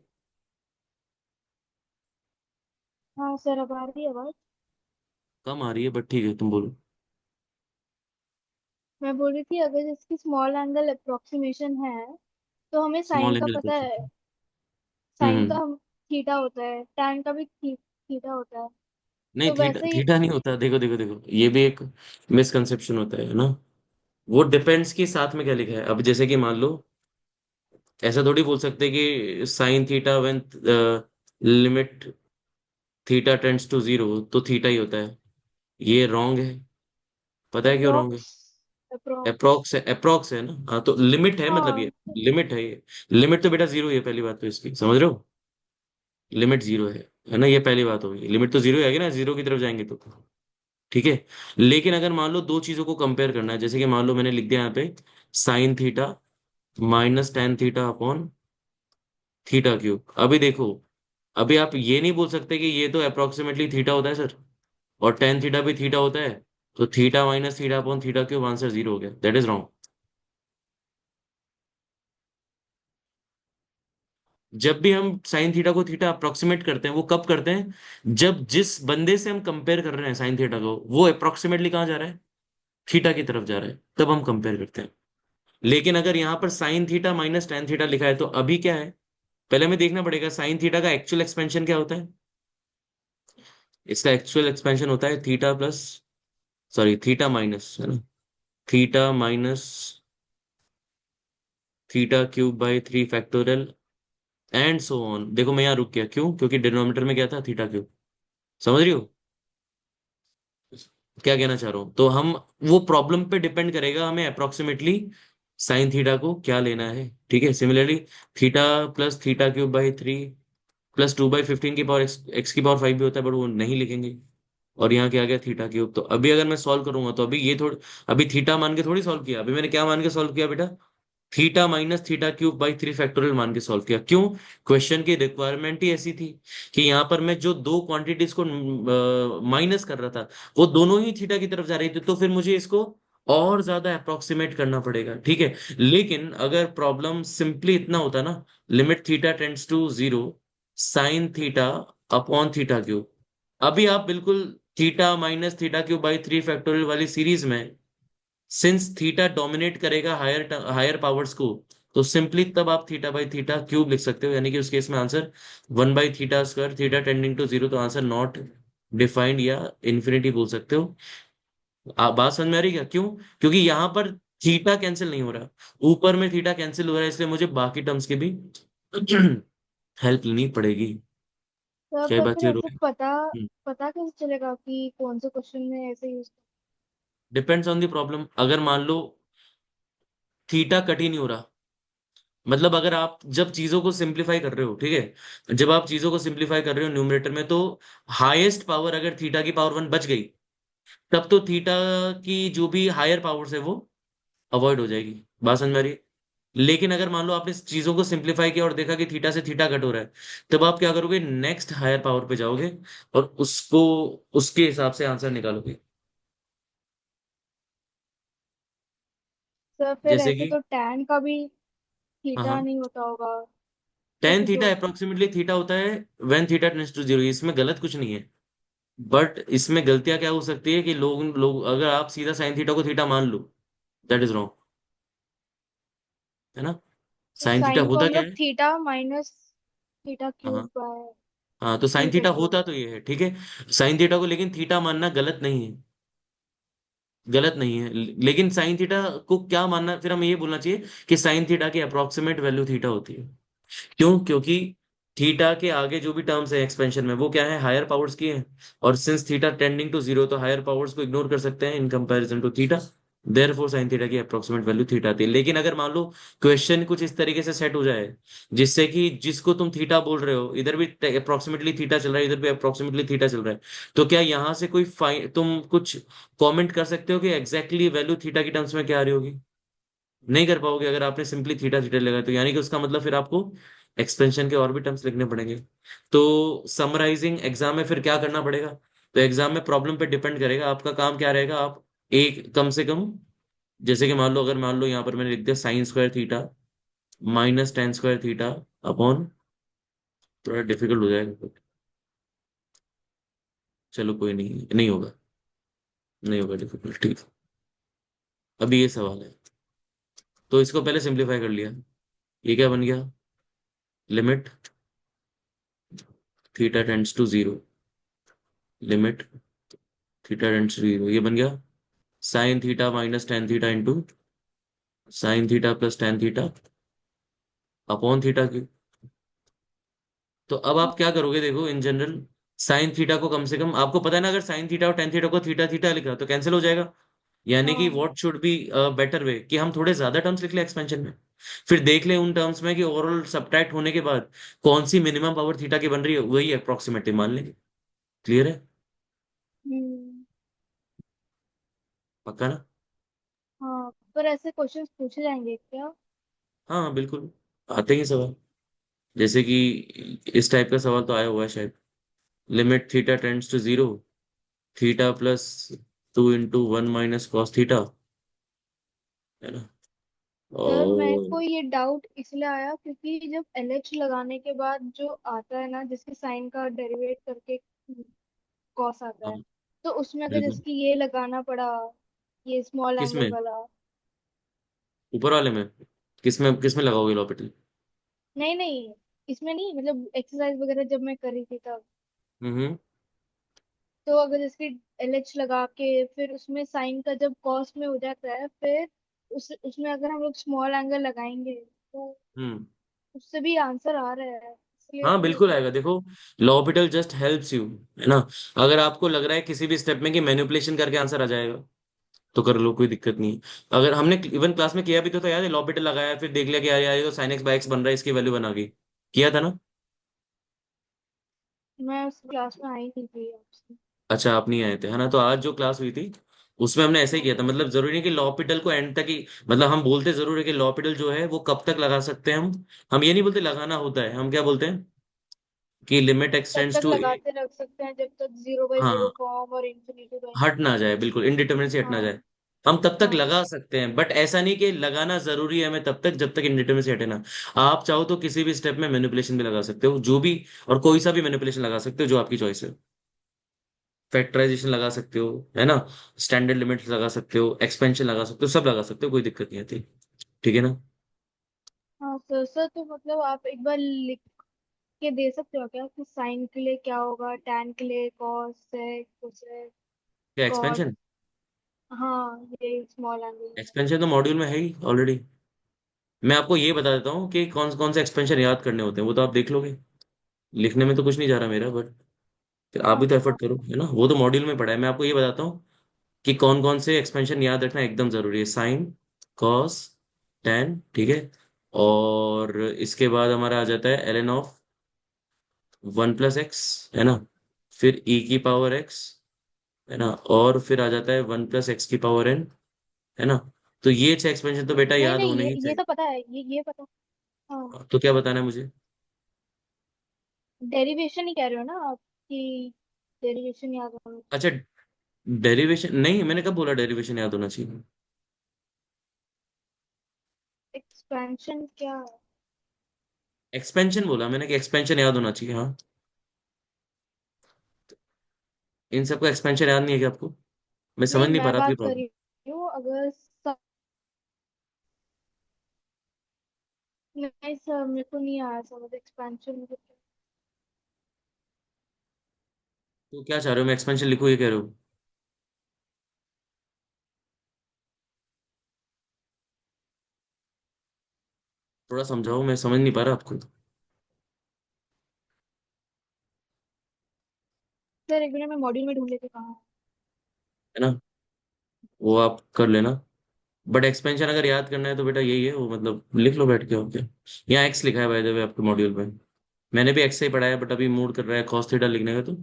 E: हाँ सर, अब आ रही है आवाज।
B: कम आ रही है बट ठीक है, तुम बोलो।
E: मैं बोल रही थी अगर इसकी स्मॉल एंगल अप्रोक्सीमेशन है तो हमें साइन
B: स्मॉल
E: का
B: एंगल
E: पता है।
B: अप्रोक्सीमेशन।
E: साइन
B: हम्म।
E: का थीटा होता है, टैन का भी थीटा होता है।
B: नहीं,
E: तो
B: थीटा
E: वैसे ही।
B: थीटा नहीं होता, देखो देखो देखो, ये भी एक मिसकंसेप्शन होता है ना। वो डिपेंड्स कि साथ में क्या लिखा है, अब जैसे कि मान लो, ऐसा थोड़ी बोल सकते कि sine theta when limit theta tends to zero तो थीटा ही होता है, ये रॉन्ग है। पता है क्यों रॉन्ग है,
E: अप्रोक्स अप्रोक्स
B: अप्रोक्स है ना, हाँ तो लिमिट है, मतलब ये
E: हाँ।
B: लिमिट है, ये लिमिट तो बेटा जीरो ही है, पहली बात तो इसकी समझ रहे हो, लिमिट जीरो है ना, ये पहली बात होगी, लिमिट तो जीरो ही आएगी ना, जीरो की तरफ जाएंगे तो, ठीक है। लेकिन अगर मान लो दो चीजों को कंपेयर करना है, जैसे कि मान लो मैंने लिख दिया यहाँ पे sign theta minus tan theta upon theta cube, अभी देखो, अभी आप ये नहीं बोल सकते कि ये तो अप्रोक्सीमेटली थीटा होता है सर, और टेन थीटा भी थीटा होता है, तो theta minus theta upon theta cube answer zero हो गया, दैट इज रॉन्ग। जब भी हम साइन थीटा को थीटा अप्रोक्सीमेट करते हैं, वो कब करते हैं, जब जिस बंदे से हम कंपेयर कर रहे हैं साइन थीटा को, वो अप्रोक्सीमेटली कहाँ जा रहा है, थीटा की तरफ जा रहा है, तब हम कंपेयर करते हैं। लेकिन अगर यहाँ पर sign theta minus tan theta लिखा है तो अभी क्या है, पहले हमें देखना पड़ेगा साइन थीटा का एक्चुअल एक्सपेंशन क्या होता है। इसका एक्चुअल एक्सपेंशन होता है theta plus, sorry theta minus, है ना, theta minus theta cube by three factorial and so on. देखो मैं यहाँ रुक गया, क्यों, क्योंकि डिनोमिनेटर में क्या था, थीटा क्यूब। समझ रही हो क्या कहना चाह रहा हूँ, तो हम, वो प्रॉब्लम पे डिपेंड करेगा हमें अप्रोक्सीमेटली साइन थीटा को क्या लेना है, ठीक है। Similarly theta plus theta cube by three plus two by fifteen की पावर एक्स की पावर फाइव भी होता है, बट वो नहीं लिखेंगे। और यहाँ क्या आ गया, थीटा क्यूब। तो अभी अगर मैं सॉल्व करूंगा तो अभी ये थोड़ी, अभी थीटा मान के थोड़ी सॉल्व किया, अभी मैंने क्या मान के सॉल्व किया बेटा, theta minus theta cube by three factorial मान के सॉल्व किया। क्यों, क्वेश्चन की रिक्वायरमेंट ही ऐसी थी कि यहाँ पर मैं जो दो क्वांटिटीज को माइनस कर रहा था वो दोनों ही थीटा की तरफ जा रही थी, तो फिर मुझे इसको और ज्यादा अप्रोक्सीमेट करना पड़ेगा, ठीक है। लेकिन अगर प्रॉब्लम सिंपली इतना होता ना, limit theta tends to zero sine theta upon theta cube, अभी आप बिल्कुल theta minus theta cube by 3 factorial वाली सीरीज में, सिंस थीटा डोमिनेट करेगा हायर हायर पावर्स को, तो सिंपली तब आप थीटा बाई थीटा क्यूब लिख सकते हो, यानी कि उस केस में आंसर 1/थीटा square, theta tending to zero, तो आंसर नॉट डिफाइंड या इन्फिनिटी बोल सकते हो। आप बात समझ में आ रही है क्या? क्यों? क्योंकि यहाँ पर थीटा कैंसिल नहीं हो रहा, ऊपर में थीटा कैंसिल हो रहा है, इसलिए मुझे बाकी टर्म्स की भी हेल्प लेनी पड़ेगी।
E: तो
B: क्या ये
E: पर
B: बात
E: फिर
B: क्लियर हो
E: ऐसे
B: गई?
E: पता पता कैसे चलेगा कि कौन से क्वेश्चन में ऐसे use.
B: Depends on the problem. अगर मान लो थीटा कट ही नहीं हो रहा, मतलब अगर आप जब चीजों को सिंप्लीफाई कर रहे हो, ठीक है, जब आप चीजों को सिंप्लीफाई कर रहे हो न्यूमरेटर में, तो हाईएस्ट पावर अगर थीटा की पावर 1 बच गई, तब तो थीटा की जो भी हायर पावर्स है वो अवॉइड हो जाएगी। बात समझ में आ रही है? लेकिन अगर मान लो आपने चीजों को सिंप्लीफाई किया और देखा कि थीटा से थीटा कट हो रहा है, तब आप क्या करोगे, नेक्स्ट हायर पावर पे जाओगे और उसको उसके हिसाब से आंसर निकालोगे।
E: सर फिर
B: जैसे
E: ऐसे
B: कि
E: तो टैन का भी
B: हाँ
E: थीटा
B: हाँ,
E: नहीं होता होगा,
B: टेन
E: कैसे से
B: थीटा
E: होता है?
B: अप्रोक्सीमेटली थीटा होता है when theta tends to zero, इसमें गलत कुछ नहीं है। बट इसमें गलतियां क्या हो सकती है कि लोग लोग अगर आप सीधा साइन थीटा को थीटा मान लो, दैट इज रॉन्ग, है ना।
E: तो
B: साइन थीटा
E: साइन को
B: होता
E: हम
B: क्या
E: लोग
B: है?
E: थीटा माइनस थीटा क्यूब
B: हाँ
E: बाय
B: हाँ, तो साइन
E: थ्री
B: थीटा
E: करते
B: होता
E: हैं।
B: तो ये है, ठीक है। साइन थीटा को लेकिन थीटा मानना गलत नहीं है, गलत नहीं है। लेकिन साइन थीटा को क्या मानना, फिर हमें ये बोलना चाहिए कि साइन थीटा की अप्रोक्सीमेट वैल्यू थीटा होती है। क्यों? क्योंकि थीटा के आगे जो भी टर्म्स है एक्सपेंशन में, वो क्या है, हायर पावर्स की है, और since theta tending to zero, तो हायर पावर्स को इग्नोर कर सकते हैं in comparison to theta, therefore sine theta की अप्रोक्सीमेट वैल्यू थीटा आती है। लेकिन अगर मान लो क्वेश्चन कुछ इस तरीके से सेट हो जाए, जिससे कि जिसको तुम थीटा बोल रहे हो इधर भी अप्रोक्सीमेटली थीटा चल रहा है, इधर भी अप्रोक्सीमेटली थीटा चल रहा है, तो क्या यहाँ से कोई तुम कुछ कमेंट कर सकते हो कि एग्जैक्टली वैल्यू थीटा की टर्म्स में क्या आ रही होगी? नहीं कर पाओगे अगर आपने सिंपली थीटा थीटा लगाया, तो यानी कि उसका मतलब फिर आपको एक्सपेंशन के और भी टर्म्स लिखने पड़ेंगे। तो समराइजिंग एग्जाम में फिर क्या करना पड़ेगा? तो एग्जाम में प्रॉब्लम पे डिपेंड करेगा आपका काम क्या रहेगा। आप एक कम से कम, जैसे कि मान लो, अगर मान लो यहाँ पर मैंने लिख दिया sine square theta minus ten square theta upon, थोड़ा डिफिकल्ट हो जाएगा, चलो कोई नहीं, नहीं होगा, नहीं होगा डिफिकल्ट, ठीक। अभी ये सवाल है, तो इसको पहले सिंप्लीफाई कर लिया, ये क्या बन गया, limit theta tends to zero, limit theta tends to zero, ये बन गया sine theta minus tan theta into sine theta plus tan theta upon theta की। तो अब आप क्या करोगे, देखो इन जनरल साइन थीटा को कम से कम आपको पता है ना, अगर साइन थीटा और टेन थीटा को थीटा थीटा लिखा तो कैंसिल हो जाएगा, यानी कि
E: हाँ।
B: What should be better way कि हम थोड़े ज्यादा टर्म्स लिख ले एक्सपेंशन में, फिर देख ले उन टर्म्स में कि ओवरऑल सब्ट्रैक्ट होने के बाद कौन सी मिनिमम पावर थीटा की बन रही है, वही अप्रोक्सीमेटली मान लेंगे। क्लियर है?
E: हम्म।
B: पक्का ना?
E: हाँ, पर ऐसे क्वेश्चंस पूछे जाएंगे क्या?
B: हाँ हाँ, बिल्कुल आते ही सवाल, जैसे कि इस टाइप का सवाल तो आया हुआ है शायद, limit theta tends to zero theta plus 2 × 1 minus cos theta, है ना।
E: सर मेरे
B: और
E: को ये डाउट इसलिए आया क्योंकि जब LH लगाने के बाद जो आता है ना, जिसके साइन का डेरिवेट करके कॉस आता
B: हाँ,
E: है, तो उसमें अगर
B: बिल्कुल।
E: जैसे ये लगाना पड़ा, ये स्मॉल एंगल
B: किसमें?
E: वाला।
B: ऊपर वाले में? किसमें लगाओगे लॉपिटल?
E: नहीं नहीं, इसमें नहीं, मतलब एक्सरसाइज वगैरह जब मैं कर रही थी तब।
B: हम्म।
E: तो अगर जैसे LH लगा के फिर उसमें साइन का जब कॉस में हो जाता है, फिर उसमें अगर हम लोग स्मॉल एंगल लगाएंगे तो
B: हम्म।
E: उससे भी आंसर आ रहा है, इसलिए
B: हाँ
E: पूछ
B: बिल्कुल
E: रही
B: आएगा,
E: थी।
B: देखो लॉपिटल जस्ट हेल्प्स यू, है ना। अगर आपको लग रहा है किसी भी स्टेप में कि मैनिपुलेशन करके आंसर आ जाएगा, तो कर लो, कोई दिक्कत नहीं है। अगर हमने इवन क्लास में किया भी तो था याद है, लॉपिटल लगाया फिर देख लिया कि यार यार ये तो साइन एक्स बाय एक्स बन रहा है, इसकी वैल्यू बना गई, किया था ना।
E: मैं उस क्लास में आई नहीं थी आपसे।
B: अच्छा आप नहीं आए थे, है ना, तो आज जो क्लास हुई थी उसमें हमने ऐसे ही किया था। मतलब जरूरी नहीं कि लॉपिटल को एंड तक ही, मतलब हम बोलते जरूर है कि लॉपिटल जो है वो कब तक लगा सकते हैं हम ये नहीं बोलते लगाना होता है, हम क्या बोलते हैं कि लिमिट
E: तब
B: एक्सटेंड्स
E: तक
B: टू,
E: लगाते रख सकते हैं जब तक 0/0
B: हाँ,
E: फॉर्म और इंफिनिटी बाय
B: हट ना
E: इंफिनिटी
B: जाए,
E: फॉर्म।
B: बिल्कुल इनडिटर्मिनेसी हट ना
E: हाँ।
B: जाए। हम तब तक
E: हाँ
B: लगा सकते हैं, बट ऐसा नहीं कि लगाना जरूरी है हमें तब तक जब तक इंडिटरमिनेसी हटे ना। आप चाहो तो किसी भी स्टेप में मैनिपुलेशन भी लगा सकते हो, जो भी, और कोई सा भी मैनिपुलेशन लगा सकते हो जो आपकी चॉइस है। फैक्टराइजेशन लगा सकते हो, है ना, स्टैंडर्ड लिमिट लगा सकते हो, एक्सपेंशन लगा सकते हो, सब लगा सकते हो, कोई दिक्कत नहीं आती। ठीक है ना।
E: हाँ सर तो मतलब आप एक बार लिख के दे सकते हो क्या कि साइन के लिए क्या होगा, टैन के लिए कॉस सेक कोसेक
B: क्या
E: कॉट।
B: एक्सपेंशन?
E: हाँ ये स्मॉल एंगल।
B: एक्सपेंशन तो मॉड्यूल में है ही ऑलरेडी। मैं आपको ये बता देता हूँ कि कौन कौन से एक्सपेंशन याद करने होते हैं, वो तो आप देख लोगे। लिखने में तो कुछ नहीं जा रहा मेरा, बट फिर आप भी तो
E: अच्छा
B: एफर्ट करो, है ना, वो तो मॉड्यूल में पढ़ा है। मैं आपको ये बताता हूँ कि कौन कौन से एक्सपेंशन याद रखना एकदम जरूरी है। साइन, कॉस, टेन, ठीक है। और इसके बाद हमारा आ जाता है l n of 1 plus x, है ना। फिर ई की पावर एक्स, है ना। और फिर आ जाता है 1 प्लस एक्स की पावर एन, है ना। तो ये 6 एक्सपेंशन तो बेटा
E: नहीं
B: याद
E: नहीं,
B: होने ही
E: ये
B: चाहिए।
E: तो पता है, ये पता। हाँ
B: तो क्या बताना है मुझे?
E: डेरिवेशन ही कह रहे हो ना आप कि डेरिवेशन याद होना।
B: अच्छा, डेरिवेशन नहीं, मैंने कब बोला डेरिवेशन याद होना चाहिए?
E: एक्सपेंशन क्या है?
B: एक्सपेंशन बोला मैंने कि एक्सपेंशन याद होना चाहिए, हाँ। इन सबको एक्सपेंशन याद नहीं है क्या आपको? मैं समझ
E: नहीं
B: नहीं पा
E: मैं
B: रहा आपकी
E: बात कर
B: प्रॉब्लम।
E: रही हूँ अगर नहीं सर मेरे को नहीं आया समझ एक्सपेंशन मतलब क्या।
B: तो क्या चाह रहे हो, मैं एक्सपेंशन लिखूँ ये कह रहे हो? थोड़ा समझाओ, मैं समझ नहीं पा रहा आपको, है
E: सर एक मिनट मैं मॉड्यूल में ढूंढ लेती हूँ कहाँ
B: ना। वो आप कर लेना। बट एक्सपेंशन अगर याद करना है तो बेटा यही है, वो मतलब लिख लो बैठ के, ओके। यहाँ एक्स लिखा है बाय द वे आपके मॉड्यूल में। मैंने भी एक्स से ही पढ़ा है, बट अभी मूड कर रहा है कॉस थीटा लिखने का, तो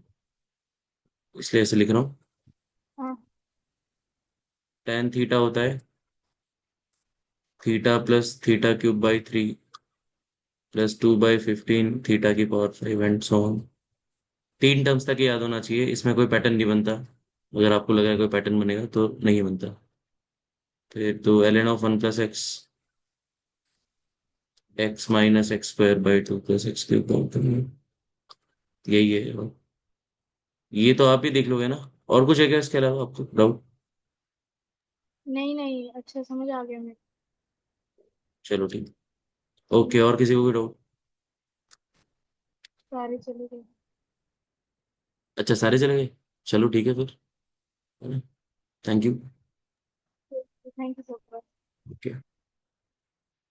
B: इसलिए ऐसे लिख रहा हूँ।
E: है। हाँ
B: टेन थीटा होता है theta plus theta cube by 3 +2/15 theta की power 5 and so on. 3 terms तक ही याद होना चाहिए, इसमें कोई पैटर्न नहीं बनता। अगर आपको लगा है कोई पैटर्न बनेगा तो नहीं बनता। फिर तो l n of 1 plus x, x - x² / 2 + x³ यही है। ये तो आप ही देख लोगे ना। और कुछ है क्या इसके अलावा आपको डाउट?
E: नहीं नहीं अच्छा समझ आ गया मेरे
B: चलो ठीक। ओके, और किसी को भी डाउट?
E: सारे चले गए।
B: अच्छा, सारे चले गए। चलो ठीक है फिर, है ना। Thank you.
E: Thank you so much.
B: Okay.